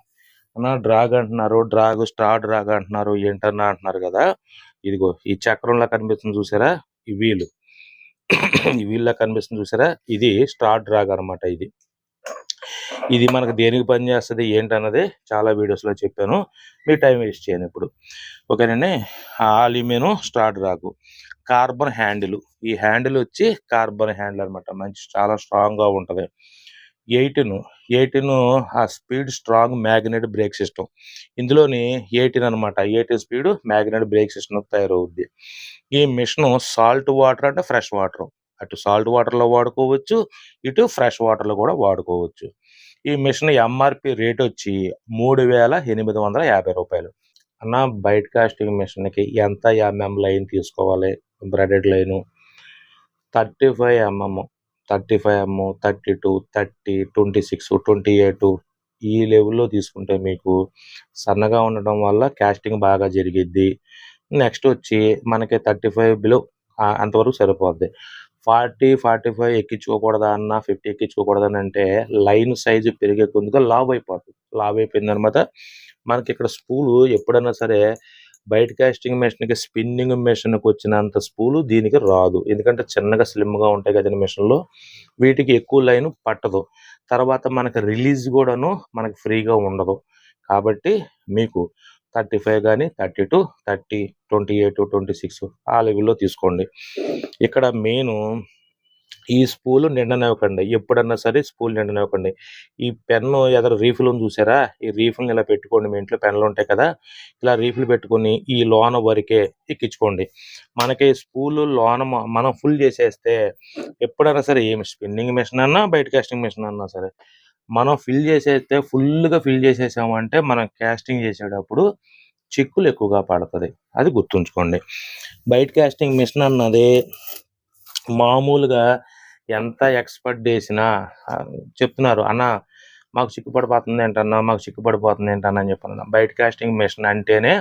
డ్రాగ్ అంటున్నారు, డ్రాగ్ స్టార్ డ్రాగ్ అంటున్నారు, ఏంటన్నా అంటున్నారు కదా. ఇదిగో ఈ చక్రంలా కనిపిస్తుంది చూసారా, ఈ వీలు, ఈ వీల్లా కనిపిస్తుంది చూసారా, ఇది స్టార్ డ్రాగ్ అనమాట. ఇది మనకు దేనికి పనిచేస్తుంది ఏంటన్నది చాలా వీడియోస్లో చెప్పాను, మీ టైం వేస్ట్ చేయను ఇప్పుడు. ఓకేనండి. Aluminium star drag. Carbon handle, ఈ హ్యాండిల్ వచ్చి కార్బన్ హ్యాండిల్ అనమాట, మంచి చాలా స్ట్రాంగ్గా ఉంటుంది. 18 ఆ speed strong magnet brake system. ఇందులోని 18 అనమాట, 18 స్పీడ్ మ్యాగ్నెట్ బ్రేక్ సిస్టమ్ తయారవుద్ది. ఈ మిషన్ సాల్ట్ వాటర్ అంటే ఫ్రెష్ వాటర్, అటు సాల్ట్ వాటర్లో వాడుకోవచ్చు, ఇటు ఫ్రెష్ వాటర్లో కూడా వాడుకోవచ్చు. ఈ మిషన్ ఎంఆర్పి రేట్ వచ్చి 3,850 రూపాయలు. అన్న బయట కాస్టింగ్ మిషన్కి ఎంత ఎంఎం లైన్ తీసుకోవాలి? బ్రెడెడ్ లైను 35 mm, 35 mm, 32, 30, 26, 28 ఈ లెవెల్లో తీసుకుంటే మీకు సన్నగా ఉండడం వల్ల కాస్టింగ్ బాగా జరిగిద్ది. నెక్స్ట్ వచ్చి మనకి 35 బిలో అంతవరకు సరిపోద్ది. 40, 45 ఎక్కించుకోకూడదా అన్న, 50 ఎక్కించుకోకూడదని అంటే లైన్ సైజు పెరిగే కొద్దిగా లావ్ అయిపోతుంది. లావ్ అయిపోయింది అనమాట. మనకి ఇక్కడ స్పూలు ఎప్పుడైనా సరే బయట కాస్టింగ్ మిషన్కి స్పిన్నింగ్ మిషన్కి వచ్చినంత స్పూలు దీనికి రాదు, ఎందుకంటే చిన్నగా స్లిమ్గా ఉంటాయి కదండి మిషన్లో, వీటికి ఎక్కువ లైన్ పట్టదు. తర్వాత మనకి రిలీజ్ కూడాను మనకి ఫ్రీగా ఉండదు. కాబట్టి మీకు 35 కానీ 32, 30, 28, 26 ఆ లెవెల్లో తీసుకోండి. ఇక్కడ మెయిన్ ఈ స్పూలు నిండనివ్వకండి, ఎప్పుడన్నా సరే స్పూల్ నిండనివ్వకండి. ఈ పెన్ను ఎదర రీఫిల్ ఉంది చూసారా, ఈ రీఫిల్ని ఇలా పెట్టుకోండి. మీ ఇంట్లో పెన్నులు ఉంటాయి కదా, ఇలా రీఫిల్ పెట్టుకొని ఈ లోన వరకే ఎక్కించుకోండి. మనకి స్పూలు లోన మనం ఫుల్ చేసేస్తే ఎప్పుడైనా సరే, ఏమి స్పిన్నింగ్ మిషన్ అన్నా బయట కాస్టింగ్ మిషన్ అన్నా సరే, మనం ఫిల్ చేసేస్తే ఫుల్గా ఫిల్ చేసేసామంటే మనం కాస్టింగ్ చేసేటప్పుడు చిక్కులు ఎక్కువగా పడుతుంది, అది గుర్తుంచుకోండి. బయట కాస్టింగ్ మిషన్ అన్నది మామూలుగా ఎంత ఎక్స్పర్ట్ చేసినా చెప్తున్నారు, అన్న మాకు చిక్కుపడిపోతుంది ఏంటన్నా, మాకు చిక్కుపడిపోతుంది ఏంటన్నా అని చెప్పాను. బయట కాస్టింగ్ మిషన్ అంటేనే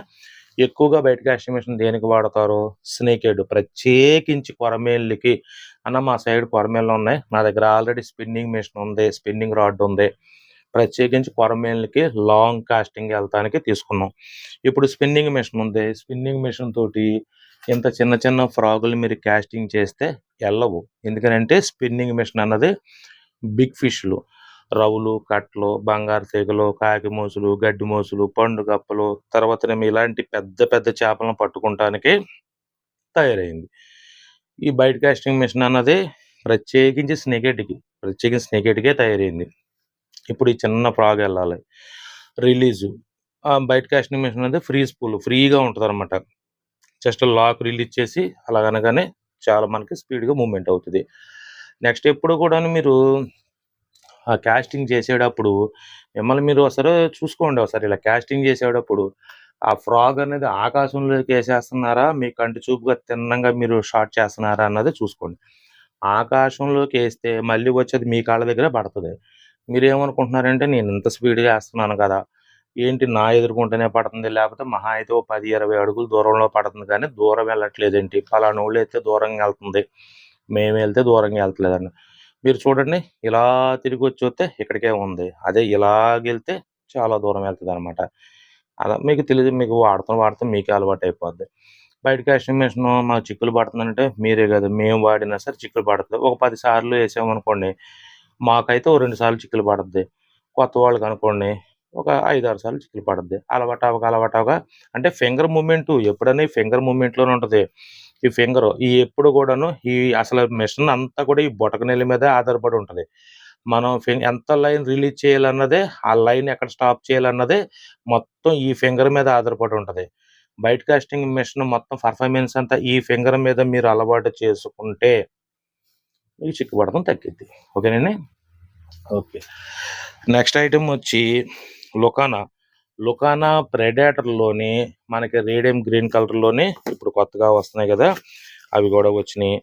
ఎక్కువగా బయట కాస్టింగ్ మిషన్ దేనికి వాడతారు? స్నేకెడ్, ప్రత్యేకించి కొరమేళ్ళకి. అన్న మా సైడ్ కొరమేళ్ళు ఉన్నాయి, నా దగ్గర ఆల్రెడీ స్పిన్నింగ్ మిషన్ ఉంది, స్పిన్నింగ్ రాడ్ ఉంది, ప్రత్యేకించి కొరమేళ్ళకి లాంగ్ కాస్టింగ్ వెళ్తానికి తీసుకున్నాం. ఇప్పుడు స్పిన్నింగ్ మిషన్ ఉంది. స్పిన్నింగ్ మిషన్ తోటి ఇంత చిన్న చిన్న ఫ్రాగులు మీరు కాస్టింగ్ చేస్తే వెళ్ళవు. ఎందుకనంటే స్పిన్నింగ్ మిషన్ అన్నది బిగ్ ఫిష్లు, రవులు, కట్టలు, బంగారు తీగలు, కాకి మోసులు, గడ్డి మోసులు, పండు గప్పలు, తర్వాతనేమో ఇలాంటి పెద్ద పెద్ద చేపలను పట్టుకుంటానికి తయారైంది. ఈ బైట్ కాస్టింగ్ మిషన్ అన్నది ప్రత్యేకించి స్నేకెట్కే తయారైంది. ఇప్పుడు ఈ చిన్న ఫ్రాగ్ వెళ్ళాలి, రిలీజు బైట్ కాస్టింగ్ మిషన్ అనేది ఫ్రీగా ఉంటుంది అనమాట. జస్ట్ లాక్ రిలీజ్ చేసి అలాగనగానే చాలా మనకి స్పీడ్గా మూమెంట్ అవుతుంది. నెక్స్ట్ ఎప్పుడు కూడా మీరు ఆ కాస్టింగ్ చేసేటప్పుడు మిమ్మల్ని మీరు ఒకసారి చూసుకోండి. ఒకసారి ఇలా కాస్టింగ్ చేసేటప్పుడు ఆ ఫ్రాగ్ అనేది ఆకాశంలోకి వేసేస్తున్నారా, మీ కంటి చూపుగా తిన్నంగా మీరు షాట్ చేస్తున్నారా అన్నది చూసుకోండి. ఆకాశంలోకి వేస్తే మళ్ళీ వచ్చేది మీ కాళ్ళ దగ్గర పడుతుంది. మీరేమనుకుంటున్నారంటే నేను ఇంత స్పీడ్గా వేస్తున్నాను కదా, ఏంటి నా ఎదుర్కొంటేనే పడుతుంది, లేకపోతే మహా అయితే ఓ 10-20 అడుగులు దూరంలో పడుతుంది కానీ దూరం వెళ్ళట్లేదేంటి, పలానా వాళ్ళు అయితే దూరంగా వెళ్తుంది, మేము వెళ్తే దూరంగా వెళ్తలేదండి. మీరు చూడండి, ఇలా తిరిగి వచ్చి వస్తే ఇక్కడికే ఉంది, అదే ఇలాగెళ్తే చాలా దూరం వెళ్తుంది అనమాట. అలా మీకు తెలియదు, మీకు వాడుతూ మీకే అలవాటు అయిపోద్ది. బయట కాస్టింగ్ మిషన్ మాకు చిక్కులు పడుతుందంటే మీరే కాదు, మేము వాడినా సరే చిక్కులు పడుతుంది. ఒక 10 సార్లు వేసామనుకోండి, మాకైతే ఓ 2 సార్లు చిక్కులు పడుద్ది. కొత్త వాళ్ళకి అనుకోండి ఒక 5-6 సార్లు చిక్కులు పడుద్ది. అలవాటవగా అంటే ఫింగర్ మూమెంట్ ఎప్పుడైనా ఈ ఫింగర్ మూమెంట్లోనే ఉంటుంది. ఈ ఫింగర్ ఎప్పుడు కూడాను ఈ అసలు మిషన్ అంతా కూడా ఈ బొటకనెల మీదే ఆధారపడి ఉంటుంది. మనం ఎంత లైన్ రిలీజ్ చేయాలన్నదే, ఆ లైన్ ఎక్కడ స్టాప్ చేయాలన్నదే మొత్తం ఈ ఫింగర్ మీద ఆధారపడి ఉంటుంది. బైట్ కాస్టింగ్ మిషన్ మొత్తం పర్ఫార్మెన్స్ అంతా ఈ ఫింగర్ మీద మీరు అలవాటు చేసుకుంటే మీకు చిక్కుపడటం తగ్గిద్ది. ఓకేనండి. ఓకే, నెక్స్ట్ ఐటమ్ వచ్చి లుకానా ప్రెడేటర్లోని మనకి రేడియం గ్రీన్ కలర్లోనే ఇప్పుడు కొత్తగా వస్తున్నాయి కదా, అవి కూడా వచ్చినాయి.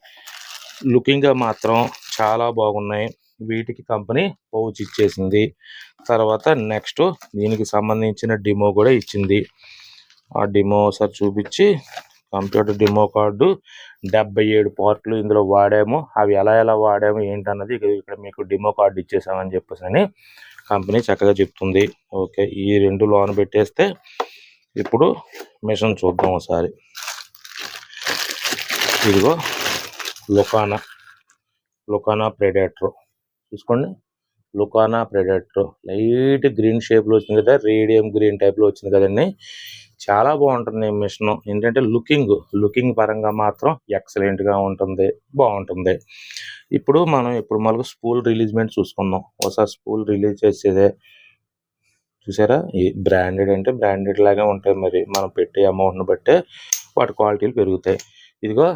లుకింగ్గా మాత్రం చాలా బాగున్నాయి. వీటికి కంపెనీ పౌచ్ ఇచ్చేసింది. తర్వాత నెక్స్ట్ దీనికి సంబంధించిన డిమో కూడా ఇచ్చింది. ఆ డిమో ఒకసారి చూపించి, కంప్యూటర్ డిమో కార్డు 77 పార్ట్లు ఇందులో వాడాము, అవి ఎలా వాడాము ఏంటన్నది ఇక్కడ మీకు డిమో కార్డు ఇచ్చేసామని చెప్పేసి అని కంపెనీ చక్కగా చెప్తుంది. ఓకే, ఈ 2 లోన్ పెట్టేస్తే ఇప్పుడు మిషన్ చూద్దాం ఒకసారి. ఇదిగో లుకానా ప్రెడేటర్ చూసుకోండి. లుకానా ప్రెడేటర్ లైట్ గ్రీన్ షేప్లో వచ్చింది కదా, రేడియం గ్రీన్ టైప్లో వచ్చింది కదండి. చాలా బాగుంటుంది మిషన్. ఏంటంటే లుకింగ్ పరంగా మాత్రం ఎక్సలెంట్గా ఉంటుంది, బాగుంటుంది. ఇప్పుడు మనకు స్పూల్ రిలీజ్మెంట్ చూసుకుందాం. ఒకసారి స్పూల్ రిలీజ్ చేసేదే చూసారా. ఈ బ్రాండెడ్ అంటే బ్రాండెడ్ లాగా ఉంటాయి, మరి మనం పెట్టే అమౌంట్ని బట్టే వాటి క్వాలిటీలు పెరుగుతాయి. ఇదిగో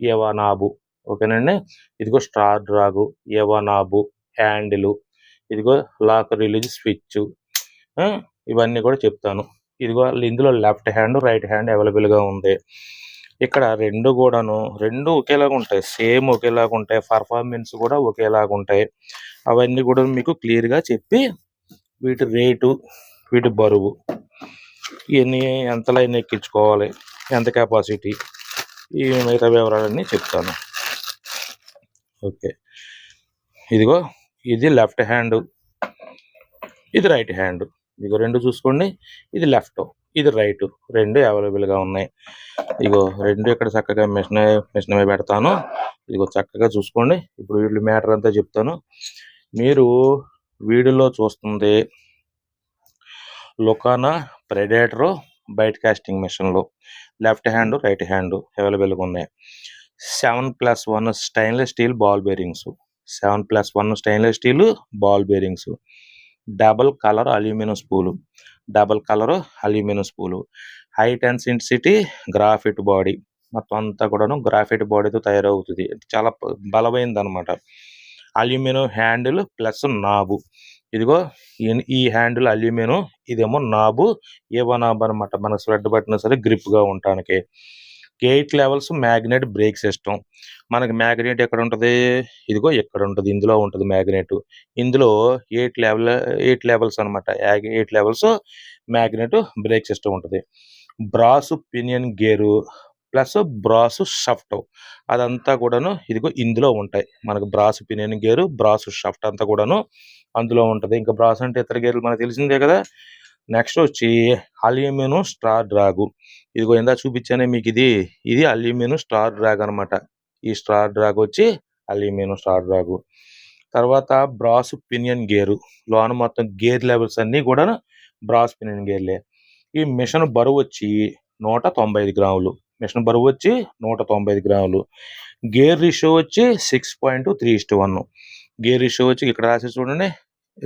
ఏవా నాబు, ఓకేనండి. ఇదిగో స్టార్ డ్రాగు, ఏవా నాబు, హ్యాండిల్, ఇదిగో లాక్ రిలీజ్ స్విచ్, ఇవన్నీ కూడా చెప్తాను. ఇదిగో ఇందులో లెఫ్ట్ హ్యాండ్ రైట్ హ్యాండ్ అవైలబుల్గా ఉంది. ఇక్కడ రెండు ఒకేలాగా ఉంటాయి, సేమ్ ఒకేలాగా ఉంటాయి, పర్ఫార్మెన్స్ కూడా ఒకేలాగా ఉంటాయి. అవన్నీ కూడా మీకు క్లియర్గా చెప్పి వీటి రేటు, వీటి బరువు, ఇవన్నీ ఎంత లైన్ ఎక్కించుకోవాలి, ఎంత కెపాసిటీ, ఈ మిగతా వివరాలన్నీ చెప్తాను. ఓకే, ఇదిగో ఇది లెఫ్ట్ హ్యాండ్, ఇది రైట్ హ్యాండ్. ఇదిగో 2 చూసుకోండి, ఇది లెఫ్ట్, ఇది రైట్, 2 అవైలబుల్గా ఉన్నాయి. ఇదిగో 2 ఇక్కడ చక్కగా మిషన్ మీద పెడతాను. ఇదిగో చక్కగా చూసుకోండి. ఇప్పుడు వీటి మ్యాటర్ అంతా చెప్తాను. మీరు వీడియోలో చూస్తుంది లుకానా ప్రెడేటర్ బైట్ కాస్టింగ్ మిషన్లో లెఫ్ట్ హ్యాండ్ రైట్ హ్యాండ్ అవైలబుల్గా ఉన్నాయి. 7+1 stainless steel ball bearings, 7+1 stainless steel ball bearings, double colour aluminium spool, high tensity graphite body, మొత్తం అంతా కూడాను గ్రాఫైట్ బాడీతో తయారవుతుంది. చాలా బలమైనది అనమాట. Aluminium handle plus knob. ఇదిగో ఈ హ్యాండిల్ అల్యూమినియం, ఇదేమో నాబు, ఏవో నాబు అనమాట. మనకు స్వెడ్ పట్టినా సరే గ్రిప్గా ఉండటానికి. 8 లెవెల్స్ మ్యాగ్నెట్ బ్రేక్ సిస్టమ్. మనకి మ్యాగ్నెట్ ఎక్కడ ఉంటుంది, ఇదిగో ఇక్కడ ఉంటుంది, ఇందులో ఉంటుంది మ్యాగ్నెట్. ఇందులో 8 లెవెల్స్ అనమాట, 8 లెవెల్స్ మ్యాగ్నెట్ బ్రేక్ సిస్టమ్ ఉంటుంది. Brass pinion gear plus brass shift, అదంతా కూడాను ఇదిగో ఇందులో ఉంటాయి. మనకు brass pinion gear, brass shift అంతా కూడాను అందులో ఉంటుంది. ఇంకా బ్రాస్ అంటే ఇతర గేర్లు మనకు తెలిసిందే కదా. నెక్స్ట్ వచ్చి అల్యూమినియం స్టార్ డ్రాగు. ఇదిగో ఇందా చూపించానే మీకు ఇది అల్యూమినియం స్టార్ డ్రాగ్ అనమాట. ఈ స్టార్ డ్రాగ్ వచ్చి అల్యూమినియం స్టార్ డ్రాగు. తర్వాత బ్రాస్ పినియన్ గేరు. లోన మొత్తం గేర్ లెవెల్స్ అన్నీ కూడా బ్రాస్ పినియన్ గేర్లే. ఈ మిషన్ బరువు వచ్చి 195 గ్రాములు. మిషన్ బరువు వచ్చి 195 గ్రాములు. గేర్ రేషియో వచ్చి 6.3:1. గేర్ రేషియో వచ్చి ఇక్కడ రాసి చూడండి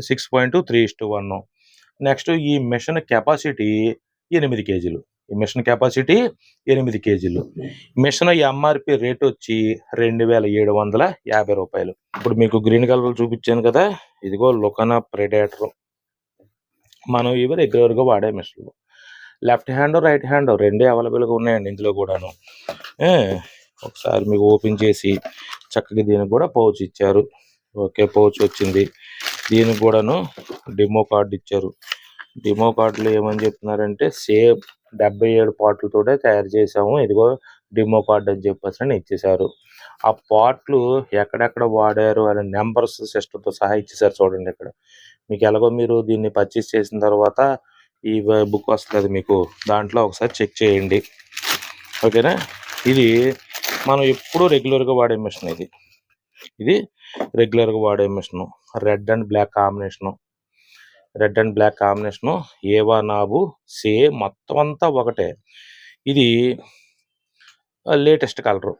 6.3:1. నెక్స్ట్ ఈ మిషన్ కెపాసిటీ 8 కేజీలు. ఈ మిషన్ కెపాసిటీ 8 కేజీలు. మిషన్ ఎంఆర్పి రేట్ వచ్చి 2750 రూపాయలు. ఇప్పుడు మీకు గ్రీన్ కలర్ చూపించాను కదా, ఇదిగో లొకానా ప్రెడేటర్. మనం ఇవి రెగ్యులర్గా వాడే మిషన్లు. లెఫ్ట్ హ్యాండ్ రైట్ హ్యాండ్ రెండే అవైలబుల్గా ఉన్నాయండి ఇందులో కూడాను. ఒకసారి మీకు ఓపెన్ చేసి చక్కగా దీనికి కూడా పౌచ్ ఇచ్చారు. ఓకే, పౌచ్ వచ్చింది. దీనికి కూడాను డెమో కార్డు ఇచ్చారు. డెమో కార్డులో ఏమని చెప్తున్నారంటే సేమ్ 77 పార్ట్లతోటే తయారు చేసాము, ఇదిగో డెమో కార్డు అని చెప్పేసి అని ఇచ్చేసారు. ఆ పార్ట్లు ఎక్కడెక్కడ వాడారు అనే నెంబర్స్ సిస్టంతో సహా ఇచ్చేసారు. చూడండి ఇక్కడ మీకు ఎలాగో మీరు దీన్ని పర్చేస్ చేసిన తర్వాత ఈ బుక్ వస్తుంది మీకు, దాంట్లో ఒకసారి చెక్ చేయండి. ఓకేనా. ఇది మనం ఎప్పుడూ రెగ్యులర్గా వాడే మిషన్. ఇది రెగ్యులర్గా వాడే machine. Red and black combination. Red and black combination. ఏవా నాబు సేమ్ మొత్తం అంతా ఒకటే. ఇది లేటెస్ట్ కలరు,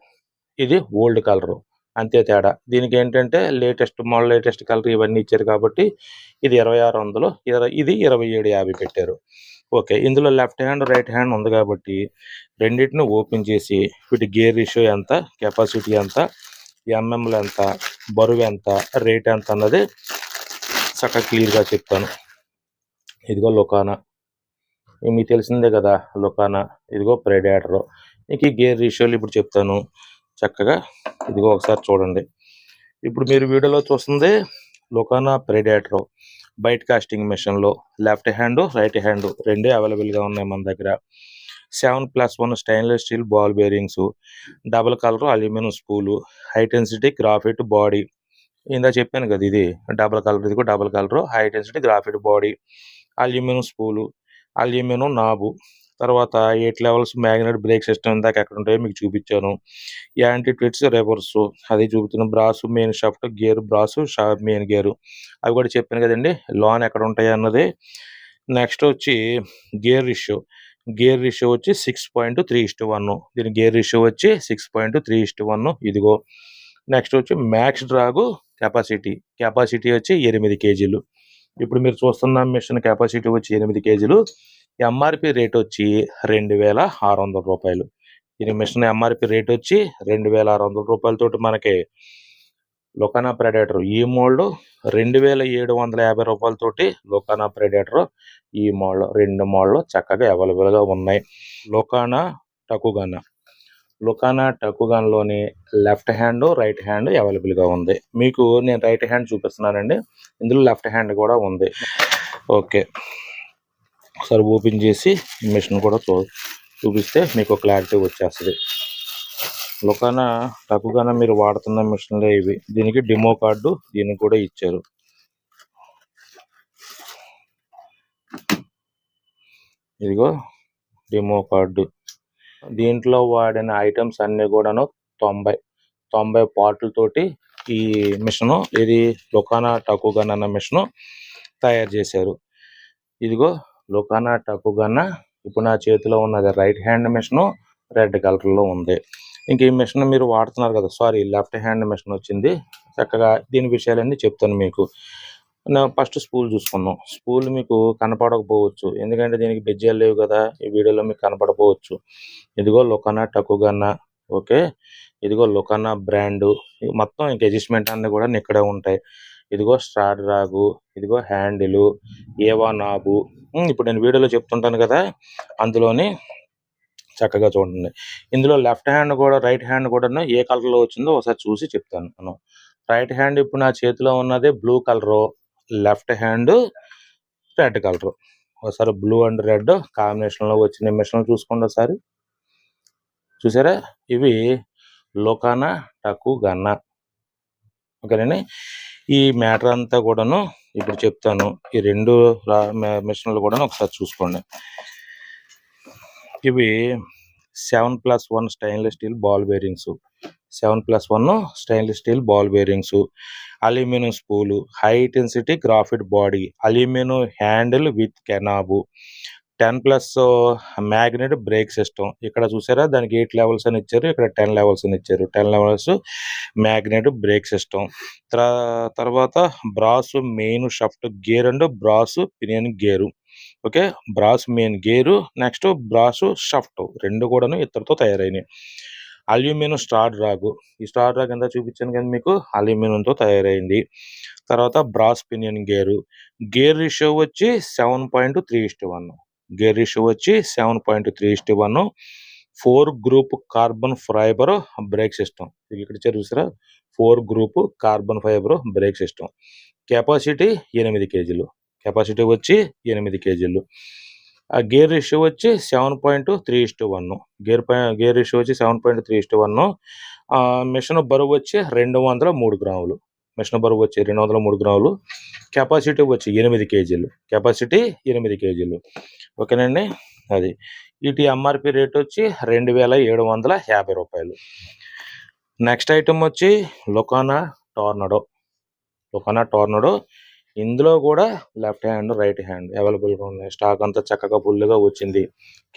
ఇది ఓల్డ్ కలరు, అంతే తేడా. దీనికి ఏంటంటే లేటెస్ట్ మోడల్, లేటెస్ట్ కలర్ ఇవన్నీ ఇచ్చారు కాబట్టి ఇది 2600, ఇది 2750 పెట్టారు. ఓకే, ఇందులో లెఫ్ట్ హ్యాండ్ రైట్ హ్యాండ్ ఉంది కాబట్టి రెండింటిని ఓపెన్ చేసి వీటి గేర్ రేషియో ఎంత, కెపాసిటీ ఎంత, ఎంఎంలు ఎంత, బరువు ఎంత, రేట్ ఎంత అన్నది చక్కగా క్లియర్గా చెప్తాను. ఇదిగో లొకానా, మీకు తెలిసిందే కదా లొకానా. ఇదిగో ప్రెడేటర్. ఇంక ఈ గేర్ రేషియోలు ఇప్పుడు చెప్తాను చక్కగా. ఇదిగో ఒకసారి చూడండి. ఇప్పుడు మీరు వీడియోలో చూస్తుంది లొకానా ప్రెడేటర్ బైట్ కాస్టింగ్ మిషన్లో. లెఫ్ట్ హ్యాండ్ రైట్ హ్యాండ్ రెండే అవైలబుల్గా ఉన్నాయి మన దగ్గర. 7+1 stainless steel ball bearings, double colour aluminium spool, high density graphite body. ఇందా చెప్పాను కదా ఇది డబుల్ కలర్, ఇది కూడా double colour, high density graphite body, aluminium spool, aluminium knob. తర్వాత 8 లెవెల్స్ మ్యాగ్నెట్ బ్రేక్ సిస్టమ్ ఇందాక ఎక్కడ ఉంటాయో మీకు చూపించాను. యాంటీ ట్విట్స్ రివర్సు అది చూపుతున్నాను. Brass main shaft gear, brass main gear అవి కూడా చెప్పాను కదండి లోన్ ఎక్కడ ఉంటాయి అన్నది. నెక్స్ట్ వచ్చి గేర్ రేషియో. గేర్ రేషియో వచ్చి 6.3:1. దీని గేర్ రేషియో వచ్చి 6.3:1. ఇదిగో. నెక్స్ట్ వచ్చి మ్యాక్స్ డ్రాగు కెపాసిటీ వచ్చి 8 కేజీలు. ఇప్పుడు మీరు చూస్తున్న మిషన్ కెపాసిటీ వచ్చి 8 కేజీలు. ఎంఆర్పి రేట్ వచ్చి 2600 రూపాయలు. ఈ మిషన్ ఎంఆర్పి రేట్ వచ్చి 2600 రూపాయలతోటి మనకి లొకానా ప్రెడేటర్ ఈ మోడల్ 2750 రూపాయలతోటి లొకానా ప్రెడేటర్ ఈ మోడల్, 2 మోడల్ చక్కగా అవైలబుల్గా ఉన్నాయి. లొకానా టకుగాన్లోని లెఫ్ట్ హ్యాండ్ రైట్ హ్యాండ్ అవైలబుల్గా ఉంది. మీకు నేను రైట్ హ్యాండ్ చూపిస్తున్నానండి, ఇందులో లెఫ్ట్ హ్యాండ్ కూడా ఉంది. ఓకే, ఒకసారి ఓపెన్ చేసి మిషన్ కూడా చూపిస్తే మీకు క్లారిటీ వచ్చేస్తుంది. లొకానా టకుగానా మీరు వాడుతున్న మిషన్లే ఇవి. దీనికి డెమో కార్డు దీనికి కూడా ఇచ్చారు. ఇదిగో డెమో కార్డు. దీంట్లో వాడిన ఐటమ్స్ అన్నీ కూడాను 90 పార్ట్లతోటి ఈ మిషను, ఇది లొకానా టకుగానా అన్న మిషను తయారు చేశారు. ఇదిగో లొకానా టకుగానా. ఇప్పుడు నా చేతిలో ఉన్నది రైట్ హ్యాండ్ మిషను, రెడ్ కలర్లో ఉంది. ఇంక ఈ మిషన్ మీరు వాడుతున్నారు కదా, సారీ లెఫ్ట్ హ్యాండ్ మిషన్ వచ్చింది. చక్కగా దీని విషయాలన్నీ చెప్తాను మీకు. ఫస్ట్ స్పూల్ చూసుకున్నాం. స్పూల్ మీకు కనపడకపోవచ్చు ఎందుకంటే దీనికి బెజ్జాలు లేవు కదా, ఈ వీడియోలో మీకు కనపడకపోవచ్చు. ఇదిగో లొకానా టకుగానా. ఓకే, ఇదిగో లొకానా బ్రాండు మొత్తం. ఇంక అడ్జస్ట్మెంట్ అన్నీ కూడా ఇక్కడే ఉంటాయి. ఇదిగో స్టార్ డ్రాగు, ఇదిగో హ్యాండిలు, ఏవా నాబు. ఇప్పుడు నేను వీడియోలో చెప్తుంటాను కదా, అందులోని చక్కగా చూడండి. ఇందులో లెఫ్ట్ హ్యాండ్ కూడా రైట్ హ్యాండ్ కూడా ఏ కలర్లో వచ్చిందో ఒకసారి చూసి చెప్తాను. రైట్ హ్యాండ్ ఇప్పుడు నా చేతిలో ఉన్నది blue colour, left hand red colour. ఒకసారి బ్లూ అండ్ రెడ్ కాంబినేషన్లో వచ్చిన మిషన్ చూసుకోండి ఒకసారి. చూసారా, ఇవి లొకానా టకుగానా. ఓకేనండి, ఈ మ్యాటర్ అంతా కూడాను ఇప్పుడు చెప్తాను. ఈ 2 మిషన్లు కూడా ఒకసారి చూసుకోండి. ఇవి 7+1 stainless steel ball bearings, 7+1 stainless steel ball bearings, aluminium spool, high intensity graphite body, aluminium handle with knob, 10+ magnet brake system. ఇక్కడ చూసారా దానికి 8 లెవెల్స్ అని ఇచ్చారు, ఇక్కడ 10 లెవెల్స్ అని ఇచ్చారు. 10 లెవెల్స్ మ్యాగ్నెట్ బ్రేక్ సిస్టమ్. తర్వాత brass main shaft gear and brass pinion gear. Okay, brass main gear, next brass shaft, రెండు కూడాను ఇత్తడితో తయారైనవి. అల్యూమినియం స్టార్ రాగు, ఈ స్టార్ రాగ్ ఎంత చూపించాను కదా మీకు, అల్యూమినియంతో తయారైంది. తర్వాత brass pinion gear. Gear ratio వచ్చి 7.3:1. గేర్ రేషియో వచ్చి 7.3:1. 4 group carbon fibre brake system. ఇక్కడ చూసారా 4 group carbon fibre brake system. Capacity 8 కేజీలు, కెపాసిటీ వచ్చి 8 కేజీలు. ఆ గేర్ రేషియో వచ్చి 7.3:1. గేర్ రేషియో వచ్చి 7.3:1. మిషన్ బరువు వచ్చి 203 గ్రాములు. మిషన్ బరువు వచ్చి 203 గ్రాములు. కెపాసిటీ వచ్చి 8 కేజీలు, కెపాసిటీ 8 కేజీలు. ఓకేనండి, అది. వీటి ఎంఆర్పి రేట్ వచ్చి 2,750 రూపాయలు. నెక్స్ట్ ఐటమ్ వచ్చి లొకానా టోర్నడో. లొకానా టోర్నడో, ఇందులో కూడా లెఫ్ట్ హ్యాండ్ రైట్ హ్యాండ్ అవైలబుల్గా ఉన్నాయి. స్టాక్ అంతా చక్కగా ఫుల్గా వచ్చింది.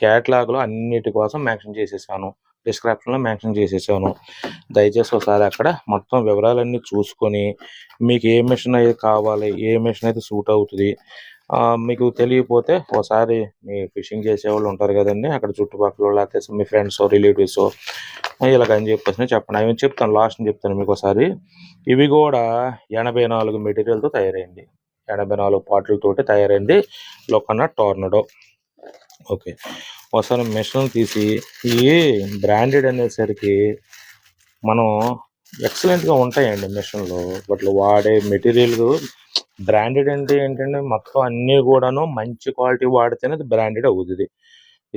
క్యాటలాగ్లో అన్నిటి కోసం మెన్షన్ చేసేసాను, డిస్క్రిప్షన్లో మెన్షన్ చేసేసాను. దయచేసి ఒకసారి అక్కడ మొత్తం వివరాలన్నీ చూసుకొని మీకు ఏ మిషన్ అయితే కావాలి, ఏ మిషన్ అయితే సూట్ అవుతుంది, మీకు తెలియకపోతే ఒకసారి మీ ఫిషింగ్ చేసేవాళ్ళు ఉంటారు కదండి, అక్కడ చుట్టుపక్కల లేకపోతే మీ ఫ్రెండ్స్ రిలేటివ్స్ ఇలాగని చెప్పేసి చెప్పండి. అవి చెప్తాను, లాస్ట్ చెప్తాను మీకు ఒకసారి. ఇవి కూడా 84 మెటీరియల్తో తయారైంది, 84 పార్ట్లతోటి తయారైంది లొకానా టోర్నడో. ఓకే, ఒకసారి మిషన్ తీసి, ఈ బ్రాండెడ్ అనేసరికి మనం ఎక్సలెంట్గా ఉంటాయండి మిషన్లు, వాటిలో వాడే మెటీరియల్ బ్రాండెడ్ అంటే ఏంటంటే మొత్తం అన్నీ కూడాను మంచి క్వాలిటీ వాడితేనే అది బ్రాండెడ్ అవుతుంది.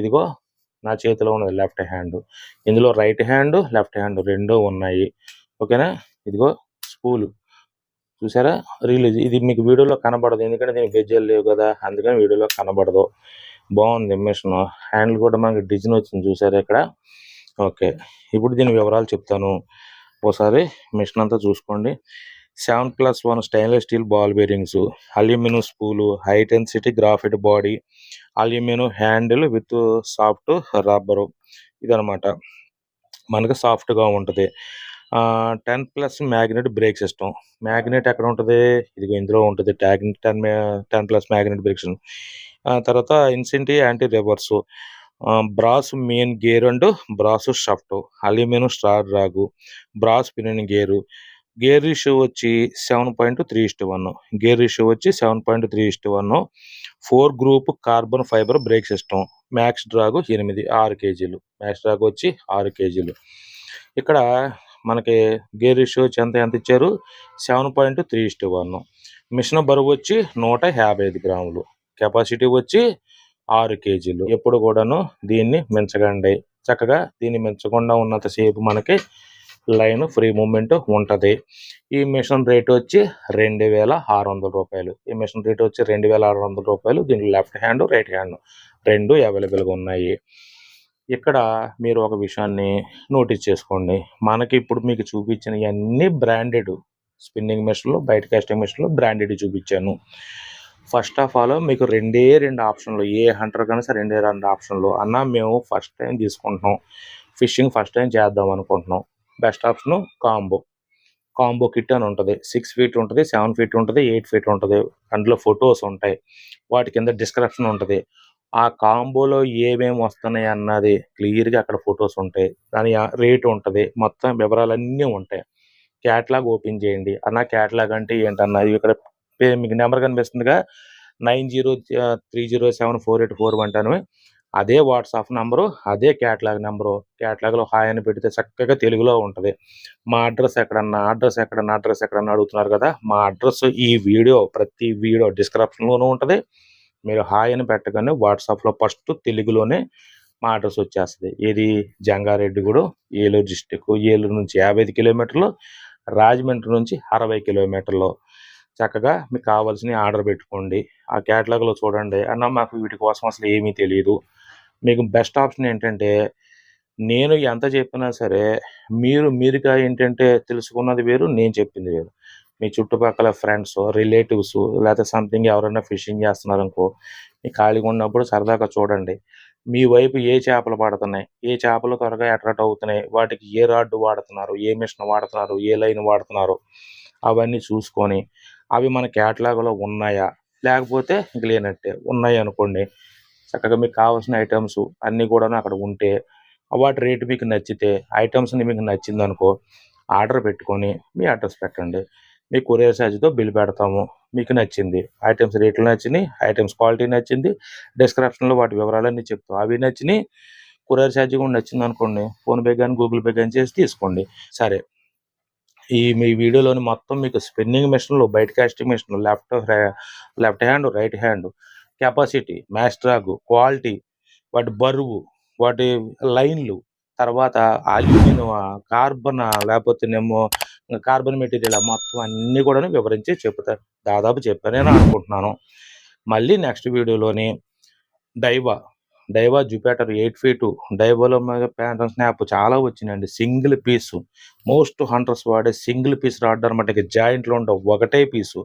ఇదిగో నా చేతిలో ఉన్నది లెఫ్ట్ హ్యాండ్, ఇందులో రైట్ హ్యాండ్ లెఫ్ట్ హ్యాండ్ రెండూ ఉన్నాయి. ఓకేనా, ఇదిగో స్పూలు చూసారా, రిలీజ్. ఇది మీకు వీడియోలో కనబడదు ఎందుకంటే దీనికి గెజ్జలు లేవు కదా, అందుకని వీడియోలో కనబడదు. బాగుంది మిషన్, హ్యాండిల్ కూడా మనకి డిజైన్ వచ్చింది చూసారా ఇక్కడ. ఓకే, ఇప్పుడు దీని వివరాలు చెప్తాను. ఒకసారి మిషన్ అంతా చూసుకోండి. 7+1 stainless steel ball bearings, aluminium spool, high intensity graphite body, aluminium handle with soft rubber. ఇదనమాట, మనకు సాఫ్ట్గా ఉంటుంది. 10+ మ్యాగ్నెట్ బ్రేక్ సిస్టమ్. మ్యాగ్నెట్ ఎక్కడ ఉంటుంది, ఇది ఇందులో ఉంటుంది. 10+ మ్యాగ్నెట్ బ్రేక్ సిస్టమ్. తర్వాత instant anti reverse, brass main gear and brass shaft, aluminium star drag, brass pinion gear. Gear ratio వచ్చి 7.3:1. గేర్ రేషియో వచ్చి 7.3:1. 4 group carbon fibre brake system. Max drag 6 కేజీలు, max drag వచ్చి 6 కేజీలు. ఇక్కడ మనకి gear ratio వచ్చి ఎంత ఇచ్చారు, 7.3:1. మిషన్ బరువు వచ్చి 155 గ్రాములు, కెపాసిటీ వచ్చి 6 కేజీలు. ఎప్పుడు కూడాను దీన్ని మించకండి, చక్కగా దీన్ని మించకుండా ఉన్నంతసేపు మనకి లైన్ ఫ్రీ మూమెంట్ ఉంటుంది. ఈ మిషన్ రేట్ వచ్చి 2,600 రూపాయలు. ఈ మిషన్ రేట్ వచ్చి 2,600 రూపాయలు. దీనికి లెఫ్ట్ హ్యాండ్ రైట్ హ్యాండ్ రెండు అవైలబుల్గా ఉన్నాయి. ఇక్కడ మీరు ఒక విషయాన్ని నోటీస్ చేసుకోండి, మనకి ఇప్పుడు మీకు చూపించిన అన్ని బ్రాండెడ్ స్పిన్నింగ్ మిషన్లు, బయట కాస్టింగ్ మిషన్లు బ్రాండెడ్ చూపించాను. ఫస్ట్ ఆఫ్ ఆల్ మీకు 2 ఆప్షన్లు, ఏ హంటర్ కానీ సరే 2 ఆప్షన్లు. అన్న మేము ఫస్ట్ టైం తీసుకుంటున్నాం, ఫిషింగ్ ఫస్ట్ టైం చేద్దాం అనుకుంటున్నాం, బెస్ట్ ఆప్షన్ కాంబో కిట్ అని ఉంటుంది. 6 ఫీట్ ఉంటుంది, 7 ఫీట్ ఉంటుంది, 8 ఫీట్ ఉంటుంది. అందులో ఫొటోస్ ఉంటాయి, వాటి కింద డిస్క్రిప్షన్ ఉంటుంది. ఆ కాంబోలో ఏమేమి వస్తున్నాయి అన్నది క్లియర్గా అక్కడ ఫొటోస్ ఉంటాయి, దాని రేటు ఉంటుంది, మొత్తం వివరాలన్నీ ఉంటాయి. క్యాటలాగ్ ఓపెన్ చేయండి. అన్న క్యాటలాగ్ అంటే ఏంటన్నా, ఇక్కడ మీకు నెంబర్ కనిపిస్తుందిగా 9030074841 అదే వాట్సాప్ నెంబరు, అదే క్యాటలాగ్ నెంబరు. క్యాటలాగ్లో హాయ్ అని పెడితే చక్కగా తెలుగులో ఉంటుంది. మా అడ్రస్ ఎక్కడన్నా అడుగుతున్నారు కదా, మా అడ్రస్ ఈ వీడియో ప్రతి వీడియో డిస్క్రిప్షన్లోనూ ఉంటుంది. మీరు హాయ్ అని పెట్టగానే వాట్సాప్లో ఫస్ట్ తెలుగులోనే మా అడ్రస్ వచ్చేస్తుంది. ఇది జంగారెడ్డిగూడెం, ఏలూరు డిస్టిక్. ఏలూరు నుంచి 55 కిలోమీటర్లు, రాజమండ్రి నుంచి 60 కిలోమీటర్లు. చక్కగా మీకు కావాల్సినవి ఆర్డర్ పెట్టుకోండి. ఆ క్యాటలాగ్‌లో చూడండి. అన్న మాకు వీటి కోసం అసలు ఏమీ తెలీదు. మీకు బెస్ట్ ఆప్షన్ ఏంటంటే, నేను ఎంత చెప్పినా సరే మీరుగా ఏంటంటే తెలుసుకున్నది వేరు, నేను చెప్పింది వేరు. మీ చుట్టుపక్కల ఫ్రెండ్సో, రిలేటివ్సు లేతే సంథింగ్ ఎవరైనా ఫిషింగ్ చేస్తున్నారనుకో, మీకు ఖాళీగా ఉన్నప్పుడు సరదాగా చూడండి. మీ వైపు ఏ చేపలు పడుతున్నాయి, ఏ చేపలు త్వరగా అట్రాక్ట్ అవుతున్నాయి, వాటికి ఏ రాడ్ వాడుతున్నారు, ఏ మిషన్ వాడుతున్నారు, ఏ లైన్ వాడుతున్నారు, అవన్నీ చూసుకొని అవి మన క్యాటలాగ్‌లో ఉన్నాయా? లేకపోతే ఇంక లేనట్టే. ఉన్నాయనుకోండి, చక్కగా మీకు కావాల్సిన ఐటెమ్స్ అన్నీ కూడాను అక్కడ ఉంటే, వాటి రేటు మీకు నచ్చితే, ఐటెమ్స్‌ని మీకు నచ్చిందనుకో, ఆర్డర్ పెట్టుకొని మీ అడ్రస్ పెట్టండి. మీ కొరియర్ ఛార్జ్‌తో బిల్ పెడతాము. మీకు నచ్చింది, ఐటెమ్స్ రేట్లు నచ్చినియి, ఐటెమ్స్ క్వాలిటీ నచ్చింది, డిస్క్రిప్షన్‌లో వాటి వివరాలన్నీ చెప్తాం. అవి నచ్చినియి, కొరియర్ ఛార్జ్ కూడా నచ్చిందనుకోండి, ఫోన్‌పే గాని, గూగుల్ పే గాని చేసి తీసుకోండి. సరే. మీ వీడియోలోని మొత్తం మీకు స్పిన్నింగ్ మిషన్‌లు, బయట కాస్టింగ్ మిషన్‌లు, left hand, right hand, capacity, max drag, quality, వాటి బరువు, వాటి లైన్‌లు, తర్వాత అల్యూమినియమా, కార్బనా లేపోతేనేమో కార్బన్ మెటీరియలా మొత్తం అన్నీ కూడాను వివరించి దాదాపు చెప్పానని అనుకుంటున్నాను. మళ్ళీ నెక్స్ట్ వీడియోలోని డైవా జుపిటర్ 8 ఫీటు డైవాలో ప్యాటర్న్ స్నాప్ చాలా వచ్చినాయండి. సింగిల్ పీసు, మోస్ట్ హంటర్స్ వాడే సింగిల్ పీస్ రాడ్ అనమాట. ఇక జాయింట్లు ఉండవు, ఒకటే పీసు.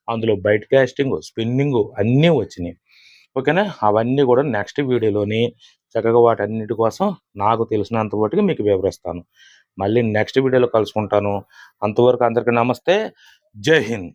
అందులో బయట కాస్టింగ్, స్పిన్నింగ్ అన్నీ వచ్చినాయి. ఓకేనా? అవన్నీ కూడా నెక్స్ట్ వీడియోలోని చక్కగా వాటన్నిటి కోసం నాకు తెలిసినంత మటుకు మీకు వివరిస్తాను. మళ్ళీ నెక్స్ట్ వీడియోలో కలుసుకుంటాను. అంతవరకు అందరికీ నమస్తే. జై హింద్.